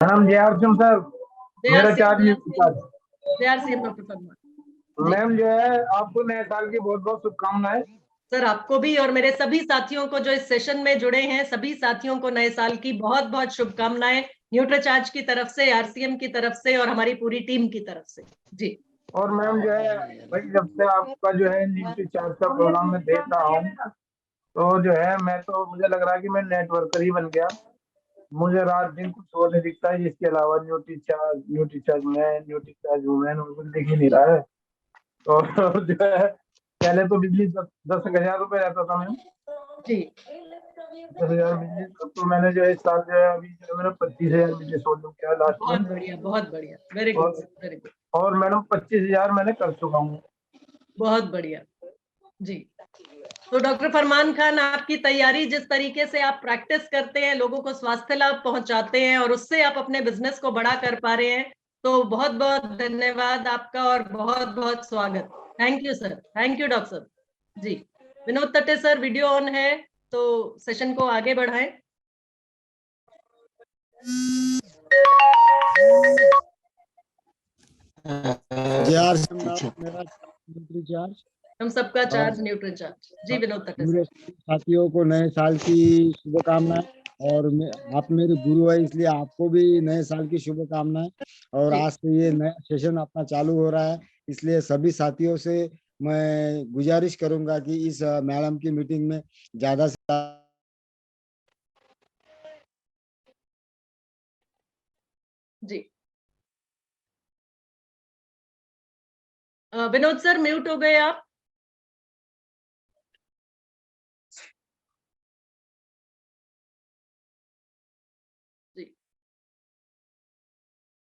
Madam जय RCM sir, मेरा charge जय आरसीएम डॉक्टर फरमान। मैम जो है आपको नए साल की बहुत बहुत शुभकामनाएं। सर आपको भी और मेरे सभी साथियों को जो इस सेशन में जुड़े हैं सभी साथियों को नए साल की बहुत बहुत शुभकामनाएं, न्यूट्रीचार्ज की तरफ से, आरसीएम की तरफ से और हमारी पूरी टीम की तरफ से जी। और मैम जो है भाई जब से आपका जो है न्यूट्रीचार्ज का प्रोग्राम में देख रहा हूँ तो जो है मैं तो मुझे लग रहा है कि मैं नेटवर्कर ही बन गया। मुझे रात दिन कुछ और नहीं दिखता है इसके अलावा न्यूट्रीचार्ज मैन, न्यूट्रीचार्ज वुमेन और कुछ दिख ही नहीं रहा है। और जो है पहले तो बिजली 10,000 रुपए रहता था मैम जी। 10,000 बिजली, तो मैंने जो है इस साल जो है अभी जो है मैंने 25,000 बिजली सोल्व किया लास्ट में। बहुत बढ़िया, वेरी गुड वेरी गुड। और मैडम 25,000 मैंने कर चुका हूँ। बहुत बढ़िया जी। तो डॉक्टर फरमान खान, आपकी तैयारी, जिस तरीके से आप प्रैक्टिस करते हैं, लोगों को स्वास्थ्य लाभ पहुंचाते हैं और उससे आप अपने बिजनेस को बड़ा कर पा रहे हैं, तो बहुत बहुत धन्यवाद आपका और बहुत बहुत स्वागत। Thank you sir, thank you doctor ji. Vinod Tatte sir, video on है तो सेशन को आगे बढ़ाएं। हम सबका चार्ज न्यूट्रीचार्ज जी। विनोद तटे सर, साथियों को नए साल की शुभकामनाएं। और आप मेरे गुरु है इसलिए आपको भी नए साल की शुभकामनाएं। और आज से ये नया सेशन अपना चालू हो रहा है, इसलिए सभी साथियों से मैं गुजारिश करूंगा कि इस मैडम की मीटिंग में ज्यादा से जी। विनोद सर म्यूट हो गए आप। जी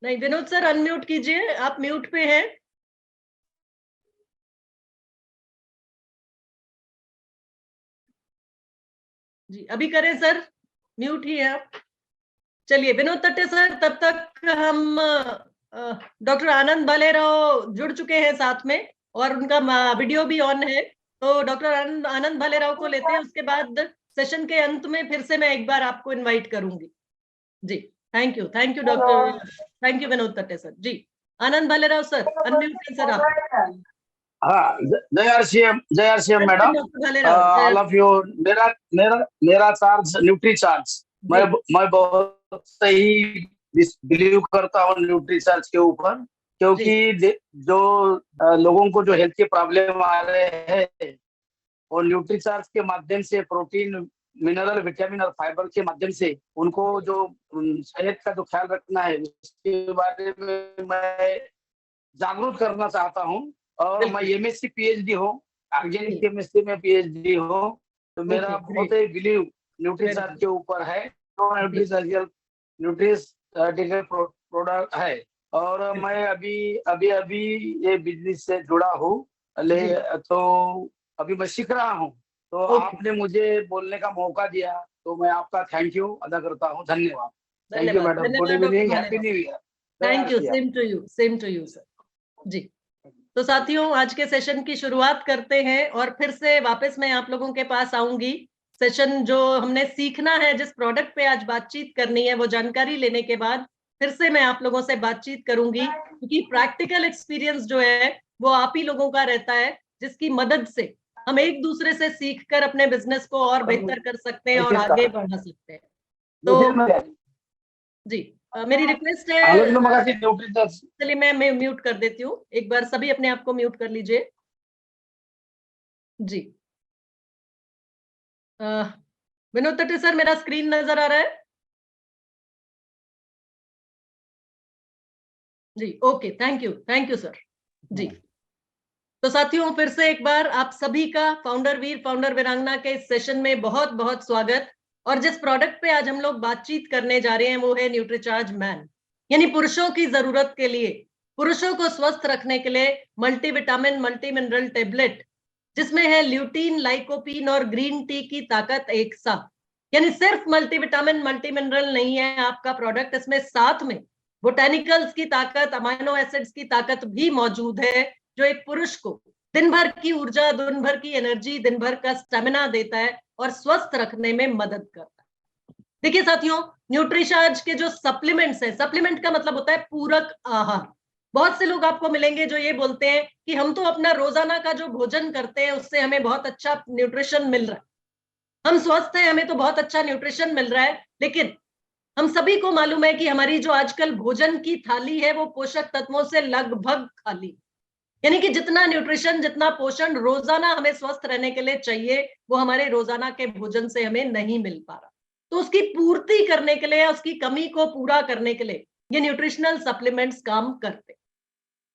नहीं, विनोद सर अनम्यूट कीजिए, आप म्यूट पे हैं। जी अभी करें सर, म्यूट ही है आप। चलिए विनोद तट्टे सर, तब तक हम डॉक्टर आनंद भालेराव जुड़ चुके हैं साथ में और उनका वीडियो भी ऑन है, तो डॉक्टर आनंद भालेराव को लेते हैं। उसके बाद सेशन के अंत में फिर से मैं एक बार आपको इनवाइट करूंगी जी। Thank you doctor, thank you Vinod Tatte sir ji. Anand Bhalerao sir unmute है सर आप। हाँ, जय RCM madam, all of you. मेरा मेरा मेरा चार्ज न्यूट्री चार्ज, मैं बहुत ही बिलीव करता हूँ न्यूट्री चार्ज के ऊपर, क्योंकि जो लोगों को जो हेल्थ के प्रॉब्लम आ रहे हैं और न्यूट्री चार्ज के माध्यम से प्रोटीन, मिनरल, विटामिन और फाइबर के माध्यम से उनको जो सेहत का जो ख्याल रखना है उसके बारे में मैं जागरूक करना चाहता हूँ। और मैं एमएससी पीएचडी हूँ, ऑर्गेनिक केमिस्ट्री में पीएचडी हूँ, तो मेरा बहुत ही बिलीव न्यूट्रीचार्ज के ऊपर है। तो न्यूट्रीचार्जिकल प्रोडक्ट है और मैं अभी ये बिजनेस से जुड़ा हूँ, तो अभी मैं सीख रहा हूँ। तो आपने मुझे बोलने का मौका दिया तो मैं आपका थैंक यू अदा करता हूँ। धन्यवाद। Thank you madam, good evening, happy new year. Thank you, same to you sir ji. तो साथियों, आज के सेशन की शुरुआत करते हैं और फिर से वापस मैं आप लोगों के पास आऊंगी। सेशन जो हमने सीखना है, जिस प्रोडक्ट पे आज बातचीत करनी है, वो जानकारी लेने के बाद फिर से मैं आप लोगों से बातचीत करूंगी, क्योंकि प्रैक्टिकल एक्सपीरियंस जो है वो आप ही लोगों का रहता है, जिसकी मदद से हम एक दूसरे से सीखकर अपने बिजनेस को और बेहतर कर सकते हैं और आगे बढ़ा सकते हैं। तो जी मेरी रिक्वेस्ट है, चलिए मैं म्यूट कर देती हूँ, एक बार सभी अपने आप को म्यूट कर लीजिए जी। विनोद तटे सर, मेरा स्क्रीन नजर आ रहा है जी? Okay, thank you sir ji. तो साथियों, फिर से एक बार आप सभी का फाउंडर वीर, फाउंडर वीरांगना के इस सेशन में बहुत बहुत स्वागत। और जिस प्रोडक्ट पे आज हम लोग बातचीत करने जा रहे हैं वो है न्यूट्रीचार्ज मैन, यानी पुरुषों की जरूरत के लिए, पुरुषों को स्वस्थ रखने के लिए मल्टीविटामिन, मल्टी मिनरल टेबलेट, जिसमें है ल्यूटीन, लाइकोपीन और ग्रीन टी की ताकत एक साथ। यानी सिर्फ मल्टीविटामिन, मल्टी मिनरल नहीं है आपका प्रोडक्ट, इसमें साथ में बोटेनिकल्स की ताकत, अमाइनो एसिड्स की ताकत भी मौजूद है, जो एक पुरुष को दिन भर की ऊर्जा, दिन भर की एनर्जी, दिन भर का स्टेमिना देता है और स्वस्थ रखने में मदद करता है। देखिए साथियों, न्यूट्रीचार्ज के जो सप्लीमेंट्स है, सप्लीमेंट का मतलब होता है पूरक आहार। बहुत से लोग आपको मिलेंगे जो ये बोलते हैं कि हम तो अपना रोजाना का जो भोजन करते हैं उससे हमें बहुत अच्छा न्यूट्रिशन मिल रहा है, हम स्वस्थ हैं, हमें तो बहुत अच्छा न्यूट्रिशन मिल रहा है। लेकिन हम सभी को मालूम है कि हमारी जो आजकल भोजन की थाली है वो पोषक तत्वों से लगभग खाली, यानी कि जितना न्यूट्रिशन, जितना पोषण रोजाना हमें स्वस्थ रहने के लिए चाहिए वो हमारे रोजाना के भोजन से हमें नहीं मिल पा रहा। तो उसकी पूर्ति करने के लिए, उसकी कमी को पूरा करने के लिए ये न्यूट्रिशनल सप्लीमेंट्स काम करते।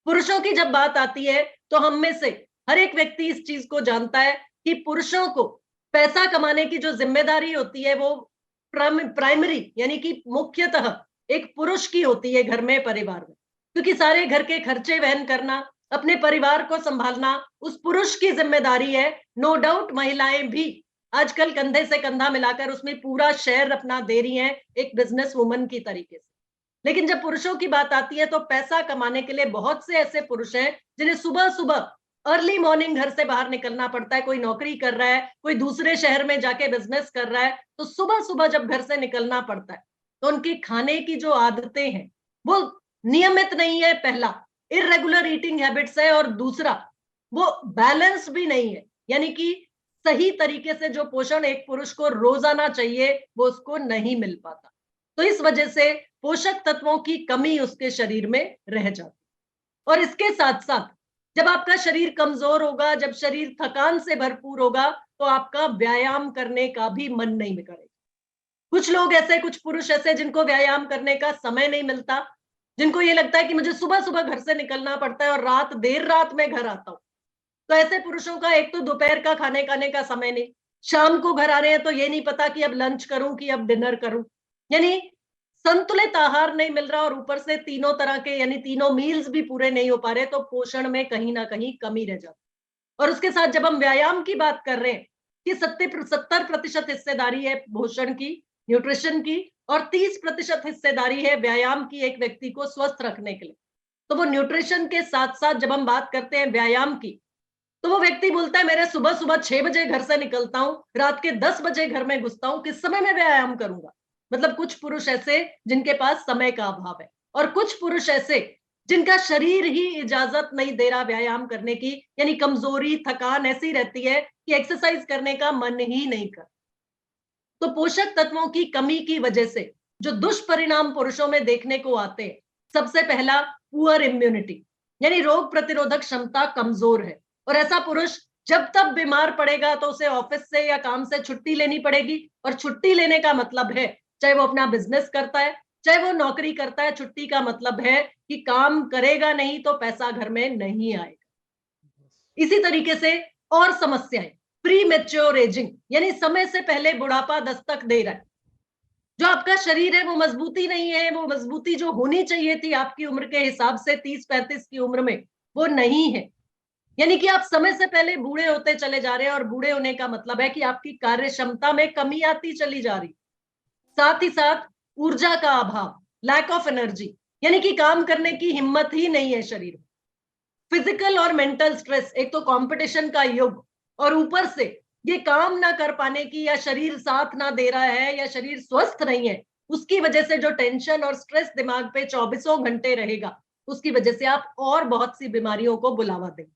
पुरुषों की जब बात आती है तो हम में से हर एक व्यक्ति इस चीज को जानता है कि पुरुषों को पैसा कमाने की जो जिम्मेदारी होती है वो प्राइमरी यानी कि मुख्यतः एक पुरुष की होती है घर में, परिवार में, क्योंकि सारे घर के खर्चे वहन करना, अपने परिवार को संभालना उस पुरुष की जिम्मेदारी है। नो डाउट महिलाएं भी आजकल कंधे से कंधा मिलाकर उसमें पूरा शेयर अपना दे रही हैं एक बिजनेस वुमन की तरीके से। लेकिन जब पुरुषों की बात आती है तो पैसा कमाने के लिए बहुत से ऐसे पुरुष हैं जिन्हें सुबह सुबह अर्ली मॉर्निंग घर से बाहर निकलना पड़ता है। कोई नौकरी कर रहा है, कोई दूसरे शहर में जाके बिजनेस कर रहा है, तो सुबह सुबह जब घर से निकलना पड़ता है तो उनकी खाने की जो आदतें हैं वो नियमित नहीं है। पहला, इरेगुलर ईटिंग हैबिट्स है, और दूसरा वो बैलेंस भी नहीं है, यानी कि सही तरीके से जो पोषण एक पुरुष को रोजाना चाहिए वो उसको नहीं मिल पाता। तो इस वजह से पोषक तत्वों की कमी उसके शरीर में रह जाती। और इसके साथ साथ जब आपका शरीर कमजोर होगा, जब शरीर थकान से भरपूर होगा, तो आपका व्यायाम करने का भी मन नहीं करेगा। कुछ लोग ऐसे, कुछ पुरुष ऐसे जिनको व्यायाम करने का समय नहीं मिलता, जिनको ये लगता है कि मुझे सुबह सुबह घर से निकलना पड़ता है और देर रात में घर आता हूं। तो ऐसे पुरुषों का एक तो दोपहर का खाने खाने का समय नहीं, शाम को घर आ रहे हैं तो ये नहीं पता कि अब लंच करूं कि अब डिनर करूं, यानी संतुलित आहार नहीं मिल रहा, और ऊपर से तीनों तरह के यानी तीनों मील्स भी पूरे नहीं हो पा रहे, तो पोषण में कहीं ना कहीं कमी रह जाती। और उसके साथ जब हम व्यायाम की बात कर रहे हैं कि 70% हिस्सेदारी है पोषण की, न्यूट्रिशन की, और 30% हिस्सेदारी है व्यायाम की एक व्यक्ति को स्वस्थ रखने के लिए। तो वो न्यूट्रिशन के साथ साथ जब हम बात करते हैं व्यायाम की, तो वो व्यक्ति बोलता है मेरे सुबह सुबह 6 बजे घर से निकलता हूं, रात के 10 बजे घर में घुसता हूं, किस समय मैं व्यायाम करूंगा। मतलब कुछ पुरुष ऐसे जिनके पास समय का अभाव है, और कुछ पुरुष ऐसे जिनका शरीर ही इजाजत नहीं दे रहा व्यायाम करने की, यानी कमजोरी, थकान ऐसी रहती है कि एक्सरसाइज करने का मन ही नहीं कर। तो पोषक तत्वों की कमी की वजह से जो दुष्परिणाम पुरुषों में देखने को आते हैं, सबसे पहला पुअर इम्यूनिटी, यानी रोग प्रतिरोधक क्षमता कमजोर है। और ऐसा पुरुष जब तब बीमार पड़ेगा तो उसे ऑफिस से या काम से छुट्टी लेनी पड़ेगी, और छुट्टी लेने का मतलब है चाहे वो अपना बिजनेस करता है, चाहे वो नौकरी करता है, छुट्टी का मतलब है कि काम करेगा नहीं तो पैसा घर में नहीं आएगा। इसी तरीके से और समस्याएं, प्री मैच्योर एजिंग, यानी समय से पहले बुढ़ापा दस्तक दे रहा है। जो आपका शरीर है वो मजबूती नहीं है, वो मजबूती जो होनी चाहिए थी आपकी उम्र के हिसाब से 30-35 की उम्र में, वो नहीं है। यानी कि आप समय से पहले बूढ़े होते चले जा रहे हैं, और बूढ़े होने का मतलब है कि आपकी कार्य क्षमता में कमी आती चली जा रही। साथ ही साथ ऊर्जा का अभाव, लैक ऑफ एनर्जी, यानी कि काम करने की हिम्मत ही नहीं है शरीर में। फिजिकल और मेंटल स्ट्रेस, एक तो कंपटीशन का युग, और ऊपर से ये काम ना कर पाने की, या शरीर साथ ना दे रहा है, या शरीर स्वस्थ नहीं है, उसकी वजह से जो टेंशन और स्ट्रेस दिमाग पे 24 घंटे रहेगा, उसकी वजह से आप और बहुत सी बीमारियों को बुलावा देंगे।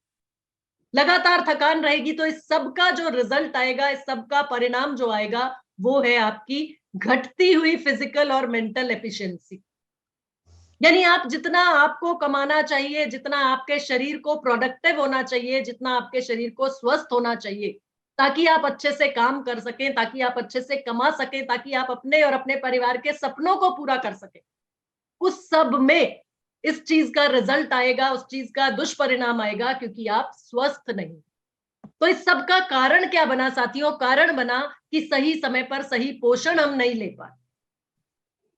लगातार थकान रहेगी, तो इस सब का जो रिजल्ट आएगा, इस सब का परिणाम जो आएगा, वो है आपकी घटती हुई फिजिकल और मेंटल एफिशिएंसी। यानी आप जितना आपको कमाना चाहिए, जितना आपके शरीर को प्रोडक्टिव होना चाहिए, जितना आपके शरीर को स्वस्थ होना चाहिए, ताकि आप अच्छे से काम कर सकें, ताकि आप अच्छे से कमा सकें, ताकि आप अपने और अपने परिवार के सपनों को पूरा कर सकें, उस सब में इस चीज का रिजल्ट आएगा, उस चीज का दुष्परिणाम आएगा, क्योंकि आप स्वस्थ नहीं। तो इस सब का कारण क्या बना साथियों? कारण बना कि सही समय पर सही पोषण हम नहीं ले पाए।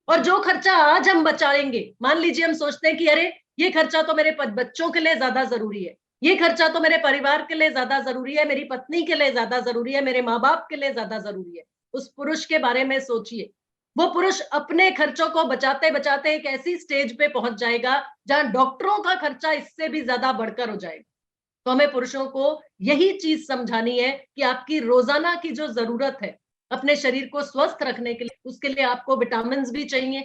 और जो खर्चा आज हम बचाएंगे, मान लीजिए हम सोचते हैं कि अरे ये खर्चा तो मेरे बच्चों के लिए ज्यादा जरूरी है, ये खर्चा तो मेरे परिवार के लिए ज्यादा जरूरी है, मेरी पत्नी के लिए ज्यादा जरूरी है, मेरे माँ बाप के लिए ज्यादा जरूरी है। उस पुरुष के बारे में सोचिए, वो पुरुष अपने खर्चों को बचाते बचाते एक ऐसी स्टेज पे पहुंच जाएगा जहां डॉक्टरों का खर्चा इससे भी ज्यादा बढ़कर हो जाएगा। तो हमें पुरुषों को यही चीज समझानी है कि आपकी रोजाना की जो जरूरत है अपने शरीर को स्वस्थ रखने के लिए, उसके लिए आपको विटामिन भी चाहिए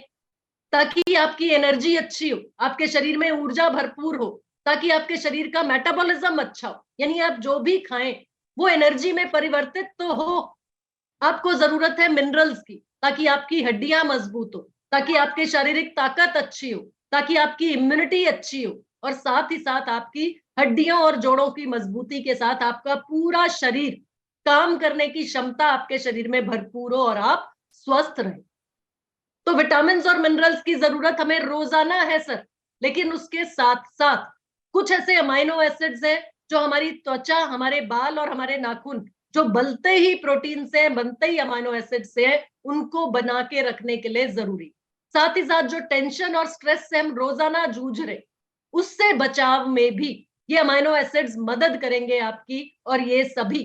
ताकि आपकी एनर्जी अच्छी हो, आपके शरीर में ऊर्जा भरपूर हो, ताकि आपके शरीर का मेटाबॉलिज्म अच्छा हो, यानी आप जो भी खाएं वो एनर्जी में परिवर्तित तो हो। आपको जरूरत है मिनरल्स की, ताकि आपकी हड्डियां मजबूत हो, ताकि आपकी शारीरिक ताकत अच्छी हो, ताकि आपकी इम्यूनिटी अच्छी हो, और साथ ही साथ आपकी हड्डियों और जोड़ों की मजबूती के साथ आपका पूरा शरीर काम करने की क्षमता आपके शरीर में भरपूर हो और आप स्वस्थ रहें। तो विटामिन और मिनरल्स की जरूरत हमें रोजाना है सर, लेकिन उसके साथ साथ कुछ ऐसे अमाइनो एसिड्स हैं जो हमारी त्वचा, हमारे बाल और हमारे नाखून जो बनते ही प्रोटीन से, बनते ही अमाइनो एसिड से है, उनको बना के रखने के लिए जरूरी। साथ ही साथ जो टेंशन और स्ट्रेस से हम रोजाना जूझ रहे, उससे बचाव में भी ये अमाइनो एसिड्स मदद करेंगे आपकी। और ये सभी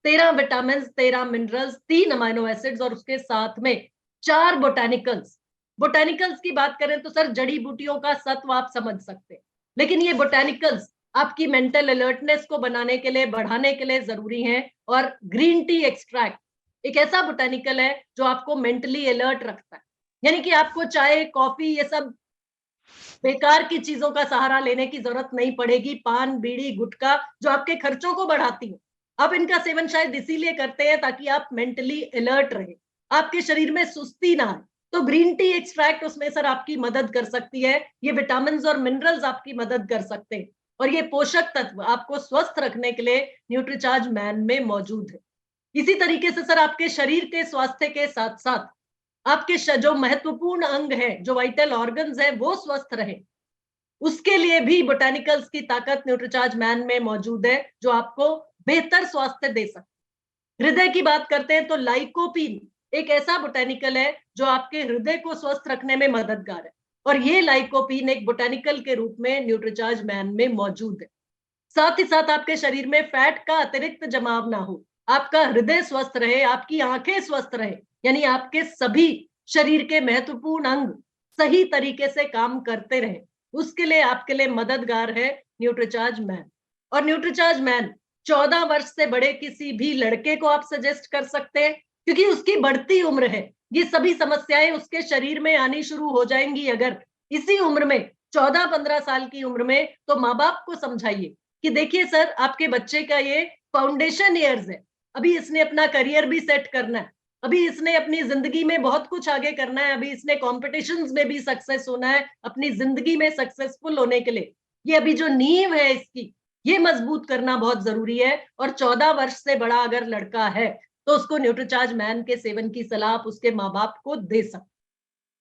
13 विटामिन, 13 मिनरल्स, 3 अमाइनो एसिड्स और उसके साथ में 4 बोटानिकल्स। बोटानिकल्स की बात करें तो सर जड़ी बूटियों का सत्व आप समझ सकते हैं, लेकिन ये बोटानिकल्स आपकी मेंटल अलर्टनेस को बनाने के लिए, बढ़ाने के लिए जरूरी हैं। और ग्रीन टी एक्सट्रैक्ट एक ऐसा बोटानिकल है जो आपको मेंटली अलर्ट रखता है, यानी कि आपको चाय, कॉफी, ये सब बेकार की चीजों का सहारा लेने की जरूरत नहीं पड़ेगी। पान, बीड़ी, गुटखा जो आपके खर्चों को बढ़ाती है, आप इनका सेवन शायद इसीलिए करते हैं ताकि आप मेंटली अलर्ट रहे, आपके शरीर में सुस्ती ना आए। तो ग्रीन टी एक्सट्रैक्ट उसमें सर आपकी मदद कर सकती है। ये विटामिन और मिनरल्स आपकी मदद कर सकते हैं, और ये पोषक तत्व आपको स्वस्थ रखने के लिए न्यूट्रीचार्ज मैन में मौजूद है। इसी तरीके से सर आपके शरीर के स्वास्थ्य के साथ साथ आपके जो महत्वपूर्ण अंग है, जो वाइटल ऑर्गन्स है, वो स्वस्थ रहे, उसके लिए भी बोटानिकल्स की ताकत न्यूट्रीचार्ज मैन में मौजूद है, जो आपको बेहतर स्वास्थ्य दे सकते। हृदय की बात करते हैं तो लाइकोपीन एक ऐसा बोटानिकल है जो आपके हृदय को स्वस्थ रखने में मददगार है, और ये लाइकोपीन एक बोटानिकल के रूप में न्यूट्रीचार्ज मैन में मौजूद है। साथ ही साथ आपके शरीर में फैट का अतिरिक्त जमाव ना हो, आपका हृदय स्वस्थ रहे, आपकी आंखें स्वस्थ रहे, यानी आपके सभी शरीर के महत्वपूर्ण अंग सही तरीके से काम करते रहे, उसके लिए आपके लिए मददगार है न्यूट्रीचार्ज मैन। और न्यूट्रीचार्ज मैन 14 वर्ष से बड़े किसी भी लड़के को आप सजेस्ट कर सकते हैं, क्योंकि उसकी बढ़ती उम्र है, ये सभी समस्याएं उसके शरीर में आनी शुरू हो जाएंगी अगर इसी उम्र में, 14-15 साल की उम्र में। तो माँ बाप को समझाइए कि देखिए सर, आपके बच्चे का ये फाउंडेशन ईयर्स है, अभी इसने अपना करियर भी सेट करना है, अभी इसने अपनी जिंदगी में बहुत कुछ आगे करना है, अभी इसने कॉम्पिटिशन्स में भी सक्सेस होना है, अपनी जिंदगी में सक्सेसफुल होने के लिए ये अभी जो नींव है इसकी, ये मजबूत करना बहुत जरूरी है। और 14 वर्ष से बड़ा अगर लड़का है तो उसको न्यूट्रीचार्ज मैन के सेवन की सलाह आप उसके माँ बाप को दे सकते,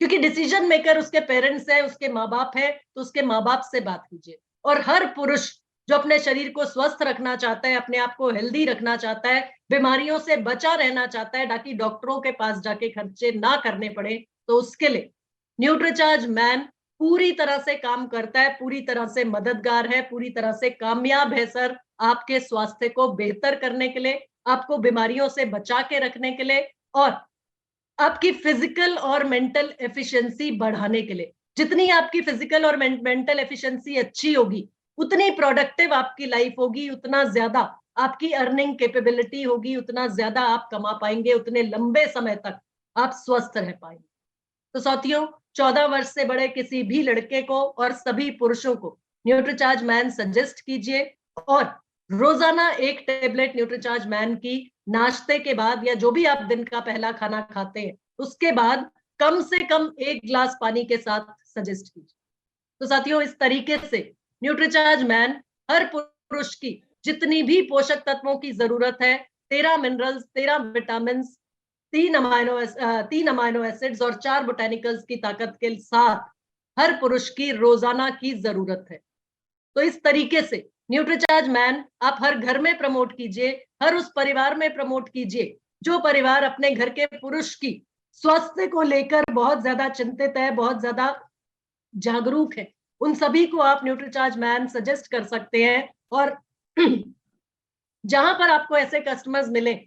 क्योंकि डिसीजन मेकर उसके पेरेंट्स है, उसके माँ बाप है, तो उसके माँ बाप से बात कीजिए। और हर पुरुष जो अपने शरीर को स्वस्थ रखना चाहता है, अपने आप को हेल्दी रखना चाहता है, बीमारियों से बचा रहना चाहता है ताकि डॉक्टरों के पास जाके खर्चे ना करने पड़े, तो उसके लिए न्यूट्रीचार्ज मैन पूरी तरह से काम करता है, पूरी तरह से मददगार है, पूरी तरह से कामयाब है सर, आपके स्वास्थ्य को बेहतर करने के लिए, आपको बीमारियों से बचा के रखने के लिए, और आपकी फिजिकल और मेंटल एफिशिएंसी बढ़ाने के लिए। जितनी आपकी फिजिकल और मेंटल एफिशिएंसी अच्छी होगी, उतनी प्रोडक्टिव आपकी लाइफ होगी, उतना ज्यादा आपकी अर्निंग कैपेबिलिटी होगी, उतना ज्यादा आप कमा पाएंगे, उतने लंबे समय तक आप स्वस्थ रह पाएंगे। तो साथियों, 14 वर्ष से बड़े किसी भी लड़के को और सभी पुरुषों को न्यूट्रीचार्ज मैन सजेस्ट कीजिए, और रोजाना एक टेबलेट न्यूट्रीचार्ज मैन की नाश्ते के बाद, या जो भी आप दिन का पहला खाना खाते हैं उसके बाद कम से कम 1 गिलास पानी के साथ सजेस्ट कीजिए। तो साथियों, इस तरीके से न्यूट्रीचार्ज मैन हर पुरुष की जितनी भी पोषक तत्वों की जरूरत है, 13 मिनरल्स, 13 विटामिन, 3 अमाइनो एसिड्स और 4 बोटानिकल्स की ताकत के साथ हर पुरुष की रोजाना की जरूरत है। तो इस तरीके से न्यूट्रीचार्ज मैन आप हर घर में प्रमोट कीजिए, हर उस परिवार में प्रमोट कीजिए जो परिवार अपने घर के पुरुष की स्वास्थ्य को लेकर बहुत ज्यादा चिंतित है, बहुत ज्यादा जागरूक है, उन सभी को आप न्यूट्रीचार्ज मैन सजेस्ट कर सकते हैं। और जहां पर आपको ऐसे कस्टमर्स मिले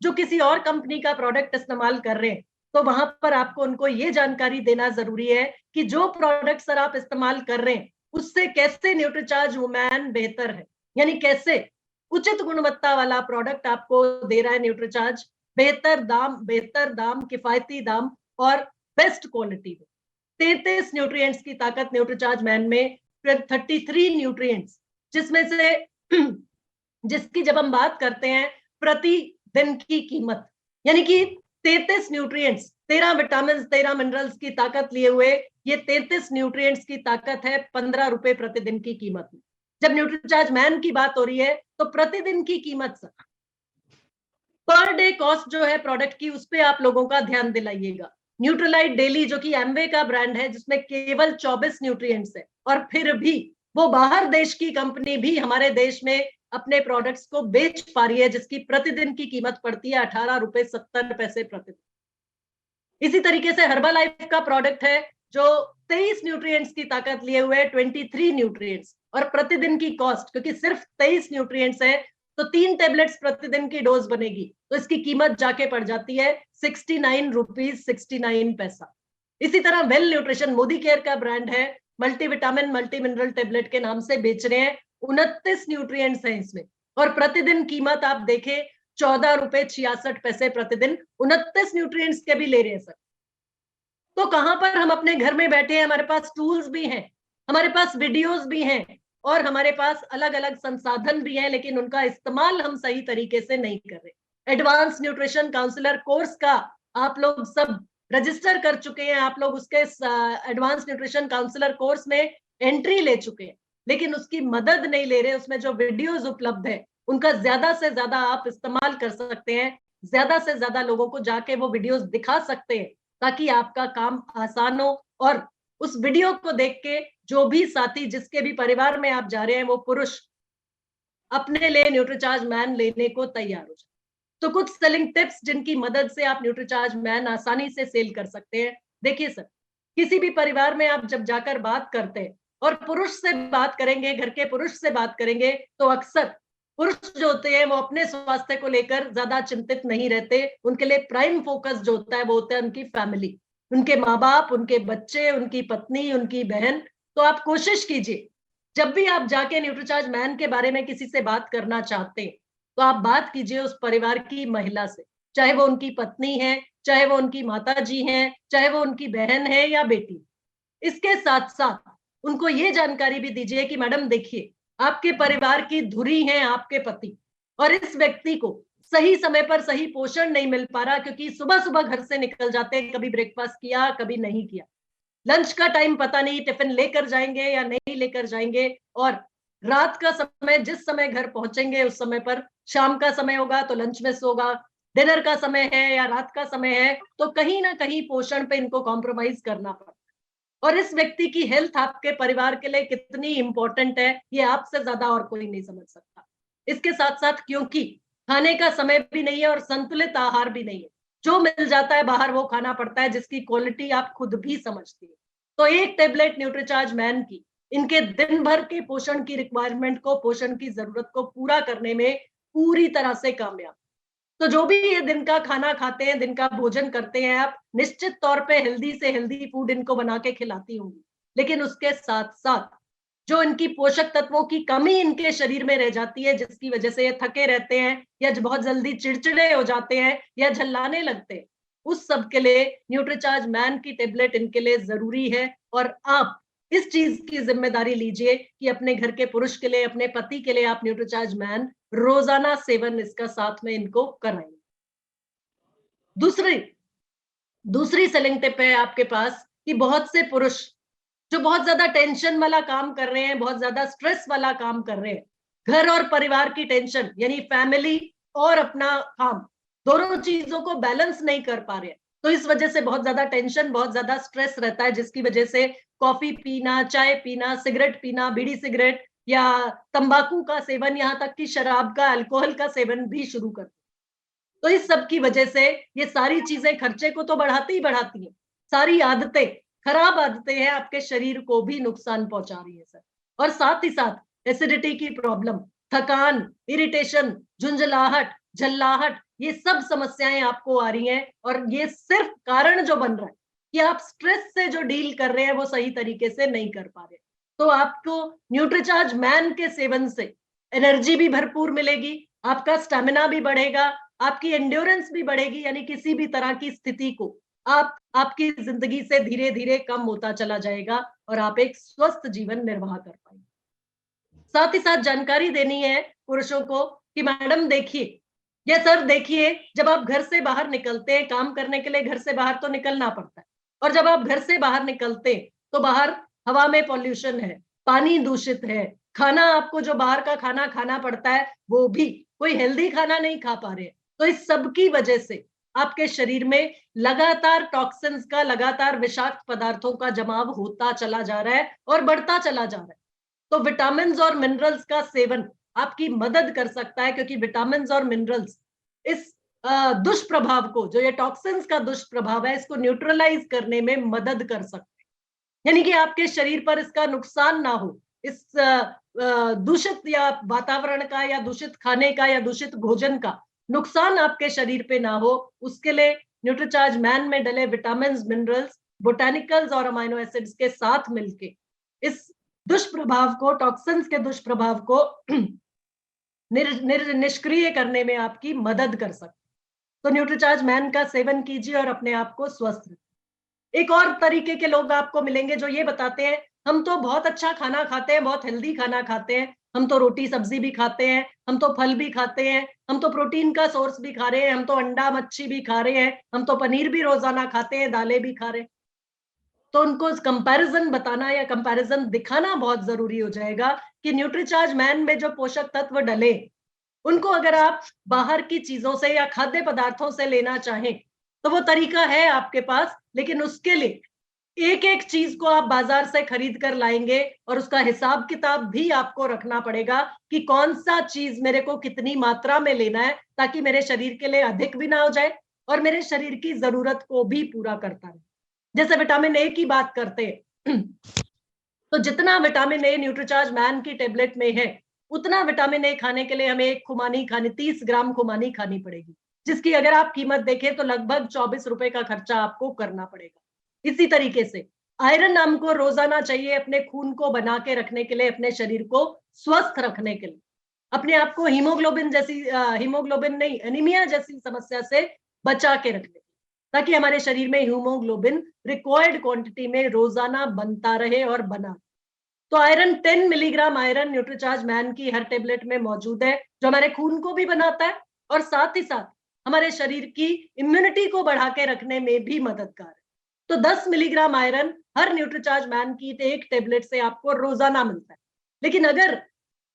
जो किसी और कंपनी का प्रोडक्ट इस्तेमाल कर रहे हैं, तो वहां पर आपको उनको ये जानकारी देना जरूरी है कि जो प्रोडक्ट सर आप इस्तेमाल कर रहे हैं उससे कैसे न्यूट्रीचार्ज वुमेन बेहतर है, यानी कैसे उचित गुणवत्ता वाला प्रोडक्ट आपको दे रहा है न्यूट्रीचार्ज बेहतर दाम, किफायती दाम और बेस्ट क्वालिटी में। 33 न्यूट्रिएंट्स की ताकत न्यूट्रीचार्ज मैन में, 33 न्यूट्रिएंट्स, जिसमें से जिसकी जब हम बात करते हैं प्रति दिन की कीमत, यानी कि 33 न्यूट्रिएंट्स, 13 विटामिन, 13 मिनरल्स की ताकत लिए हुए ये 33 न्यूट्रिएंट्स की ताकत है 15 रुपए प्रतिदिन की कीमत में। जब न्यूट्रीचार्ज मैन की बात हो रही है तो प्रतिदिन की कीमत सर, पर डे कॉस्ट जो है प्रोडक्ट की, उस पे आप लोगों का ध्यान दिलाइएगा। न्यूट्रीलाइट डेली जो कि एमवे का ब्रांड है, जिसमें केवल 24 न्यूट्रिएंट्स है, और फिर भी वो बाहर देश की कंपनी भी हमारे देश में अपने प्रोडक्ट्स को बेच पा रही है, जिसकी प्रतिदिन की कीमत पड़ती है 18 रुपए 70 पैसे प्रतिदिन। इसी तरीके से हर्बलाइफ का प्रोडक्ट है जो 23 न्यूट्रिएंट्स की ताकत लिए हुए 23 न्यूट्रिएंट्स, और प्रतिदिन की कॉस्ट, क्योंकि सिर्फ 23 न्यूट्रिएंट्स है तो 3 टेबलेट्स प्रतिदिन की डोज बनेगी, तो इसकी कीमत जाके पड़ जाती है 69 रुपीज 69 पैसा। इसी तरह वेल न्यूट्रिशन मोदी केयर का ब्रांड है, मल्टीविटामिन मल्टी मिनरल टेबलेट के नाम से बेच रहे हैं, 29 न्यूट्रिएंट्स हैं इसमें, और प्रतिदिन कीमत आप देखें 14 रुपए 66 पैसे प्रतिदिन, 29 न्यूट्रिएंट्स के भी ले रहे हैं सर। तो कहां पर हम अपने घर में बैठे हैं, हमारे पास टूल्स भी हैं, हमारे पास वीडियोस भी हैं, और हमारे पास अलग अलग संसाधन भी हैं, लेकिन उनका इस्तेमाल हम सही तरीके से नहीं कर रहे। एडवांस न्यूट्रिशन काउंसलर कोर्स का आप लोग सब रजिस्टर कर चुके हैं, आप लोग उसके एडवांस न्यूट्रिशन काउंसलर कोर्स में एंट्री ले चुके हैं, लेकिन उसकी मदद नहीं ले रहे। उसमें जो वीडियोस उपलब्ध है उनका ज्यादा से ज्यादा आप इस्तेमाल कर सकते हैं, ज्यादा से ज्यादा लोगों को जाके वो वीडियोस दिखा सकते हैं, ताकि आपका काम आसान हो, और उस वीडियो को देख के जो भी साथी, जिसके भी परिवार में आप जा रहे हैं, वो पुरुष अपने लिए न्यूट्रीचार्ज मैन लेने को तैयार हो जाए। तो कुछ सेलिंग टिप्स जिनकी मदद से आप न्यूट्रीचार्ज मैन आसानी से सेल कर सकते हैं। देखिए सर, किसी भी परिवार में आप जब जाकर बात करते हैं और पुरुष से बात करेंगे, घर के पुरुष से बात करेंगे, तो अक्सर पुरुष जो होते हैं वो अपने स्वास्थ्य को लेकर ज्यादा चिंतित नहीं रहते। उनके लिए प्राइम फोकस जो होता है वो होता है उनकी फैमिली, उनके माँ बाप, उनके बच्चे, उनकी पत्नी, उनकी बहन। तो आप कोशिश कीजिए, जब भी आप जाके न्यूट्रीचार्ज मैन के बारे में किसी से बात करना चाहते हैं, तो आप बात कीजिए उस परिवार की महिला से, चाहे वो उनकी पत्नी है, चाहे वो उनकी माता जी हैं, चाहे वो उनकी बहन है या बेटी। इसके साथ साथ उनको ये जानकारी भी दीजिए कि मैडम देखिए, आपके परिवार की धुरी हैं आपके पति, और इस व्यक्ति को सही समय पर सही पोषण नहीं मिल पा रहा, क्योंकि सुबह सुबह घर से निकल जाते हैं, कभी ब्रेकफास्ट किया कभी नहीं किया, लंच का टाइम पता नहीं टिफिन लेकर जाएंगे या नहीं लेकर जाएंगे, और रात का समय जिस समय घर पहुंचेंगे उस समय पर शाम का समय होगा तो लंच मिस होगा, डिनर का समय है या रात का समय है, तो कहीं ना कहीं पोषण पे इनको कॉम्प्रोमाइज करना पड़ता है। और इस व्यक्ति की हेल्थ आपके परिवार के लिए कितनी इंपॉर्टेंट है, ये आपसे ज्यादा और कोई नहीं समझ सकता। इसके साथ साथ क्योंकि खाने का समय भी नहीं है और संतुलित आहार भी नहीं है, जो मिल जाता है बाहर वो खाना पड़ता है, जिसकी क्वालिटी आप खुद भी समझती है। तो एक टेबलेट न्यूट्रीचार्ज मैन की इनके दिन भर के पोषण की रिक्वायरमेंट को, पोषण की जरूरत को पूरा करने में पूरी तरह से कामयाब। तो जो भी ये दिन का खाना खाते हैं, दिन का भोजन करते हैं, आप निश्चित तौर पे हेल्दी से हेल्दी फूड इनको बना के खिलाती होंगी, लेकिन उसके साथ साथ जो इनकी पोषक तत्वों की कमी इनके शरीर में रह जाती है, जिसकी वजह से ये थके रहते हैं या बहुत जल्दी चिड़चिड़े हो जाते हैं या झल्लाने लगते हैं, उस सब के लिए न्यूट्रीचार्ज मैन की टेबलेट इनके लिए जरूरी है। और आप इस चीज की जिम्मेदारी लीजिए कि अपने घर के पुरुष के लिए, अपने पति के लिए आप न्यूट्रीचार्ज मैन रोजाना सेवन इसका साथ में इनको कराएंगे। दूसरी सेलिंग टिप है आपके पास कि बहुत से पुरुष जो बहुत ज्यादा टेंशन वाला काम कर रहे हैं, बहुत ज्यादा स्ट्रेस वाला काम कर रहे हैं, घर और परिवार की टेंशन, यानी फैमिली और अपना काम, दोनों चीजों को बैलेंस नहीं कर पा रहे हैं, तो इस वजह से बहुत ज्यादा टेंशन, बहुत ज्यादा स्ट्रेस रहता है, जिसकी वजह से कॉफी पीना, चाय पीना, सिगरेट पीना, बीड़ी सिगरेट या तंबाकू का सेवन, यहाँ तक कि शराब का, अल्कोहल का सेवन भी शुरू कर। तो इस सब की वजह से ये सारी चीजें खर्चे को तो बढ़ाती ही बढ़ाती हैं, सारी आदतें, खराब आदतें हैं, आपके शरीर को भी नुकसान पहुंचा रही है सर। और साथ ही साथ एसिडिटी की प्रॉब्लम, थकान, इरिटेशन, झुंझलाहट, झल्लाहट, ये सब समस्याएं आपको आ रही हैं, और ये सिर्फ कारण जो बन रहा है कि आप स्ट्रेस से जो डील कर रहे हैं वो सही तरीके से नहीं कर पा रहे। तो आपको न्यूट्रीचार्ज मैन के सेवन से एनर्जी भी भरपूर मिलेगी, आपका स्टेमिना भी बढ़ेगा, आपकी एंड्योरेंस भी बढ़ेगी, यानी किसी भी तरह की स्थिति को आपकी जिंदगी से धीरे धीरे कम होता चला जाएगा और आप एक स्वस्थ जीवन निर्वाह कर पाएंगे। साथ ही साथ जानकारी देनी है पुरुषों को कि मैडम देखिए या सर देखिए, जब आप घर से बाहर निकलते हैं काम करने के लिए, घर से बाहर तो निकलना पड़ता है, और जब आप घर से बाहर निकलते हैं तो बाहर हवा में पॉल्यूशन है, पानी दूषित है, खाना आपको जो बाहर का खाना खाना पड़ता है वो भी कोई हेल्दी खाना नहीं खा पा रहे। तो इस सब की वजह से आपके शरीर में लगातार टॉक्सिन्स का, लगातार विषाक्त पदार्थों का जमाव होता चला जा रहा है और बढ़ता चला जा रहा है। तो विटामिन्स और मिनरल्स का सेवन आपकी मदद कर सकता है, क्योंकि विटामिन्स और मिनरल्स इस दुष्प्रभाव को, जो ये टॉक्सिन्स का दुष्प्रभाव है, इसको न्यूट्रलाइज करने में मदद कर सकते हैं, यानी कि आपके शरीर पर इसका नुकसान ना हो। इस दूषित या वातावरण का या दूषित खाने का या दूषित भोजन का नुकसान आपके शरीर पे ना हो, उसके लिए न्यूट्रीचार्ज मैन में डले विटामिन्स, मिनरल्स, बोटानिकल्स और अमाइनो एसिड्स के साथ मिलके इस दुष्प्रभाव को, टॉक्सिन्स के दुष्प्रभाव को निष्क्रिय करने में आपकी मदद कर सकते। तो न्यूट्रीचार्ज मैन का सेवन कीजिए और अपने आप को स्वस्थ रखिए। एक और तरीके के लोग आपको मिलेंगे जो ये बताते हैं हम तो बहुत अच्छा खाना खाते हैं, बहुत हेल्दी खाना खाते हैं, हम तो रोटी सब्जी भी खाते हैं, हम तो फल भी खाते हैं, हम तो प्रोटीन का सोर्स भी खा रहे हैं, हम तो अंडा मच्छी भी खा रहे हैं, हम तो पनीर भी रोजाना खाते हैं, दालें भी खा रहे हैं। तो उनको कंपैरिजन बताना या कंपैरिजन दिखाना बहुत जरूरी हो जाएगा कि न्यूट्रीचार्ज मैन में जो पोषक तत्व डले उनको अगर आप बाहर की चीजों से या खाद्य पदार्थों से लेना चाहें तो वो तरीका है आपके पास, लेकिन उसके लिए एक एक चीज को आप बाजार से खरीद कर लाएंगे और उसका हिसाब किताब भी आपको रखना पड़ेगा कि कौन सा चीज मेरे को कितनी मात्रा में लेना है, ताकि मेरे शरीर के लिए अधिक भी ना हो जाए और मेरे शरीर की जरूरत को भी पूरा करता रहे। जैसे विटामिन ए की बात करते हैं तो जितना विटामिन ए न्यूट्रीचार्ज मैन की टेबलेट में है, उतना विटामिन ए खाने के लिए हमें एक खुमानी खानी, 30 ग्राम खुमानी खानी पड़ेगी, जिसकी अगर आप कीमत देखें तो लगभग 24 रुपए का खर्चा आपको करना पड़ेगा। इसी तरीके से आयरन हमको रोजाना चाहिए अपने खून को बना के रखने के लिए, अपने शरीर को स्वस्थ रखने के लिए, अपने आप को हीमोग्लोबिन नहीं, एनीमिया जैसी समस्या से बचा के रखने, ताकि हमारे शरीर में हीमोग्लोबिन रिक्वायर्ड क्वांटिटी में रोजाना बनता रहे और बना। तो iron 10 milligram iron Nutricharge man की हर टेबलेट में मौजूद है, जो हमारे खून को भी बनाता है और साथ ही साथ हमारे शरीर की इम्यूनिटी को बढ़ा के रखने में भी मददगार है। तो 10 मिलीग्राम आयरन हर न्यूट्रीचार्ज मैन की एक टेबलेट से आपको रोजाना मिलता है। लेकिन अगर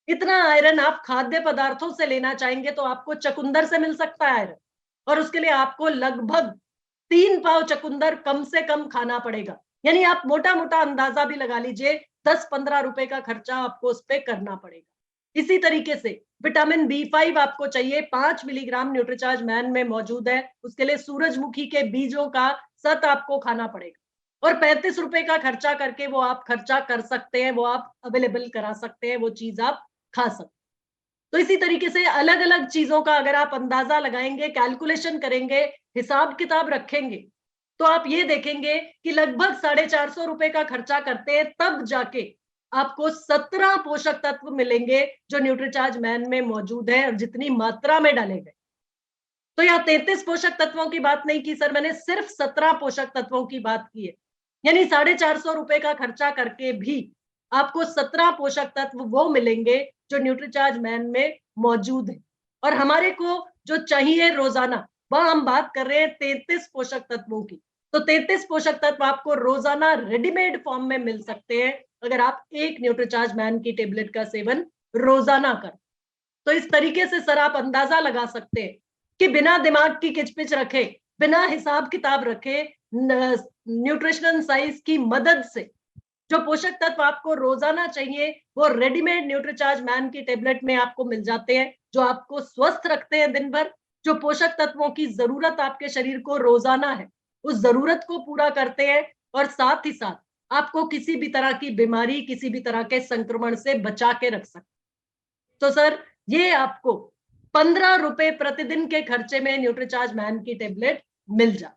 इतना आयरन आप खाद्य पदार्थों से लेना चाहेंगे तो आपको चकुंदर से मिल सकता है आयरन, और उसके लिए आपको लगभग 3 पाव चकुंदर कम से कम खाना पड़ेगा। यानी आप मोटा मोटा अंदाजा भी लगा लीजिए 10-15 रुपए का खर्चा आपको उस पर करना पड़ेगा। इसी तरीके से विटामिन B5 आपको चाहिए, 5 मिलीग्राम न्यूट्रीचार्ज मैन में मौजूद है, उसके लिए सूरजमुखी के बीजों का सत आपको खाना पड़ेगा और 35 रुपए का खर्चा करके वो आप खर्चा कर सकते हैं, वो आप अवेलेबल करा सकते हैं, वो चीज आप खा सकते हैं। तो इसी तरीके से अलग अलग चीजों का अगर आप अंदाजा लगाएंगे, कैलकुलेशन करेंगे, हिसाब किताब रखेंगे, तो आप ये देखेंगे कि लगभग 450 रुपए का खर्चा करते हैं, तब जाके आपको 17 पोषक तत्व मिलेंगे जो न्यूट्रीचार्ज मैन में मौजूद है और जितनी मात्रा में डाले गए। तो यहाँ 33 पोषक तत्वों की बात नहीं की सर मैंने, सिर्फ 17 पोषक तत्वों की बात की है। यानी 450 रुपए का खर्चा करके भी आपको 17 पोषक तत्व वो मिलेंगे जो न्यूट्रीचार्ज मैन में मौजूद है। और हमारे को जो चाहिए रोजाना, वह हम बात कर रहे हैं 33 पोषक तत्वों की। तो 33 पोषक तत्व आपको रोजाना रेडीमेड फॉर्म में मिल सकते हैं अगर आप एक न्यूट्रीचार्ज मैन की टेबलेट का सेवन रोजाना करें। तो इस तरीके से सर आप अंदाजा लगा सकते हैं कि बिना दिमाग की किचपिच रखे, बिना हिसाब किताब रखे, न्यूट्रिशनल साइंस की मदद से जो पोषक तत्व आपको रोजाना चाहिए वो रेडीमेड न्यूट्रीचार्ज मैन की टेबलेट में आपको मिल जाते हैं, जो आपको स्वस्थ रखते हैं दिन भर। जो पोषक तत्वों की जरूरत आपके शरीर को रोजाना है उस जरूरत को पूरा करते हैं और साथ ही साथ आपको किसी भी तरह की बीमारी, किसी भी तरह के संक्रमण से बचा के रख सकते। तो सर ये आपको 15 रुपए प्रतिदिन के खर्चे में न्यूट्रीचार्ज मैन की टेबलेट मिल जाए।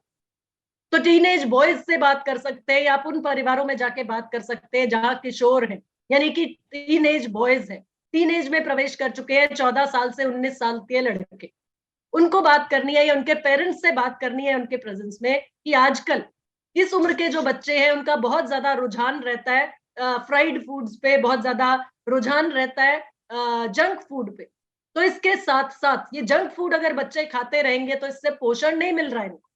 तो टीनेज बॉयज से बात कर सकते हैं या आप उन परिवारों में जाके बात कर सकते हैं जहां किशोर हैं, यानी कि टीनेज बॉयज हैं, टीनेज में प्रवेश कर चुके हैं, 14 साल से 19 साल के लड़के, उनको बात करनी है या उनके पेरेंट्स से बात करनी है उनके प्रेजेंस में कि आजकल इस उम्र के जो बच्चे हैं उनका बहुत ज्यादा रुझान रहता है फ्राइड फूड्स पे, बहुत ज्यादा रुझान रहता है जंक फूड पे। तो इसके साथ साथ ये जंक फूड अगर बच्चे खाते रहेंगे तो इससे पोषण नहीं मिल रहा है इनको।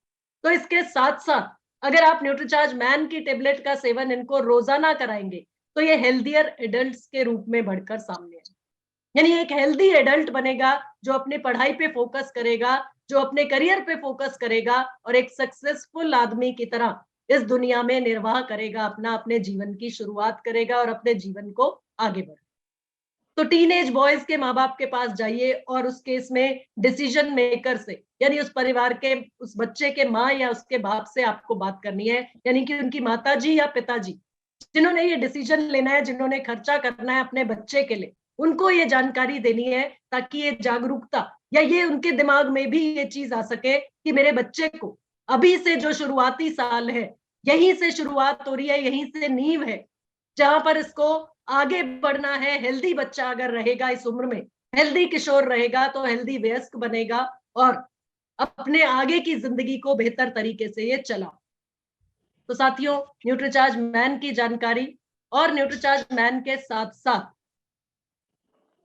तो इसके साथ साथ अगर आप न्यूट्रीचार्ज मैन की टेबलेट का सेवन इनको रोजाना कराएंगे तो ये हेल्दियर एडल्ट्स के रूप में बढ़कर सामने आए, यानी एक हेल्दी एडल्ट बनेगा जो अपनी पढ़ाई पे फोकस करेगा, जो अपने करियर पे फोकस करेगा और एक सक्सेसफुल आदमी की तरह इस दुनिया में निर्वाह करेगा, अपने जीवन की शुरुआत करेगा और अपने जीवन को आगे बढ़े। तो टीनेज बॉयज के माँ बाप के पास जाइए और उस केस में डिसीजन मेकर से, यानी उस परिवार के उस बच्चे के माँ या उसके बाप से आपको बात करनी है, यानी कि उनकी माताजी या पिताजी जिन्होंने ये डिसीजन लेना है, जिन्होंने खर्चा करना है अपने बच्चे के लिए, उनको ये जानकारी देनी है ताकि ये जागरूकता या ये उनके दिमाग में भी ये चीज आ सके कि मेरे बच्चे को अभी से जो शुरुआती साल है यहीं से शुरुआत हो रही है, यहीं से नींव है जहां पर इसको आगे बढ़ना है। हेल्दी बच्चा अगर रहेगा इस उम्र में, हेल्दी किशोर रहेगा तो हेल्दी वयस्क बनेगा और अपने आगे की जिंदगी को बेहतर तरीके से ये चला। तो साथियों, न्यूट्रीचार्ज मैन की जानकारी और न्यूट्रीचार्ज मैन के साथ साथ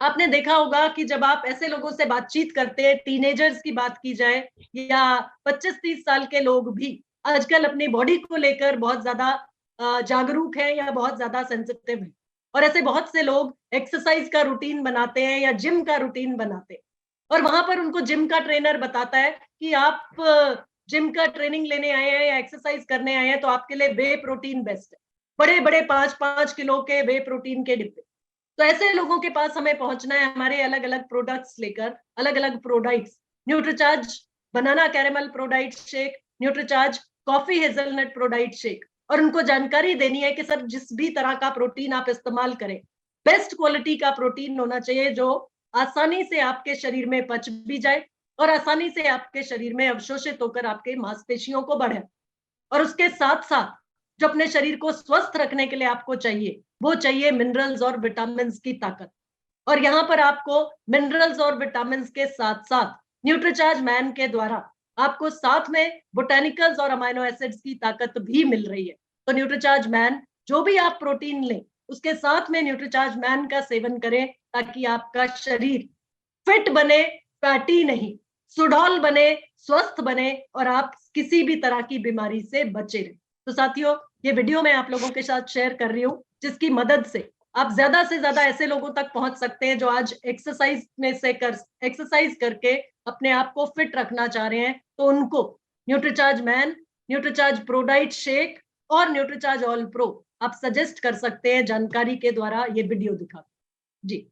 आपने देखा होगा कि जब आप ऐसे लोगों से बातचीत करते हैं, टीनेजर्स की बात की जाए या 25-30 साल के लोग भी आजकल अपनी बॉडी को लेकर बहुत ज्यादा जागरूक है या बहुत ज्यादा सेंसिटिव है, और ऐसे बहुत से लोग एक्सरसाइज का रूटीन बनाते हैं या जिम का रूटीन बनाते हैं और वहां पर उनको जिम का ट्रेनर बताता है कि आप जिम का ट्रेनिंग लेने आए हैं या एक्सरसाइज करने आए हैं तो आपके लिए वे प्रोटीन बेस्ट है, बड़े बड़े 5-5 किलो के वे प्रोटीन के डिब्बे। तो ऐसे लोगों के पास हमें पहुंचना है हमारे अलग अलग प्रोडक्ट्स लेकर, अलग अलग products, Nutricharge banana caramel ProDiet shake, Nutricharge coffee hazelnut ProDiet shake, और उनको जानकारी देनी है कि सर जिस भी तरह का प्रोटीन आप इस्तेमाल करें बेस्ट क्वालिटी का प्रोटीन होना चाहिए जो आसानी से आपके शरीर में पच भी जाए और आसानी से आपके शरीर में अवशोषित होकर आपके मांसपेशियों को बढ़े। और उसके साथ साथ जो अपने शरीर को स्वस्थ रखने के लिए आपको चाहिए वो चाहिए मिनरल्स और विटामिन की ताकत। और यहाँ पर आपको मिनरल्स और विटामिन के साथ साथ न्यूट्रीचार्ज मैन के द्वारा आपको साथ में बोटेनिकल्स और अमाइनो एसिड्स की ताकत भी मिल रही है। तो न्यूट्रीचार्ज मैन जो भी आप प्रोटीन लें उसके साथ में न्यूट्रीचार्ज मैन का सेवन करें ताकि आपका शरीर फिट बने, फैटी नहीं, सुडौल बने, स्वस्थ बने और आप किसी भी तरह की बीमारी से बचे रहे। तो साथियों, ये वीडियो मैं आप लोगों के साथ शेयर कर रही हूँ जिसकी मदद से आप ज्यादा से ज्यादा ऐसे लोगों तक पहुंच सकते हैं जो आज एक्सरसाइज करके अपने आप को फिट रखना चाह रहे हैं। तो उनको Nutricharge man, Nutricharge ProDiet shake और न्यूट्रीचार्ज ऑल प्रो आप सजेस्ट कर सकते हैं जानकारी के द्वारा ये वीडियो दिखा। जी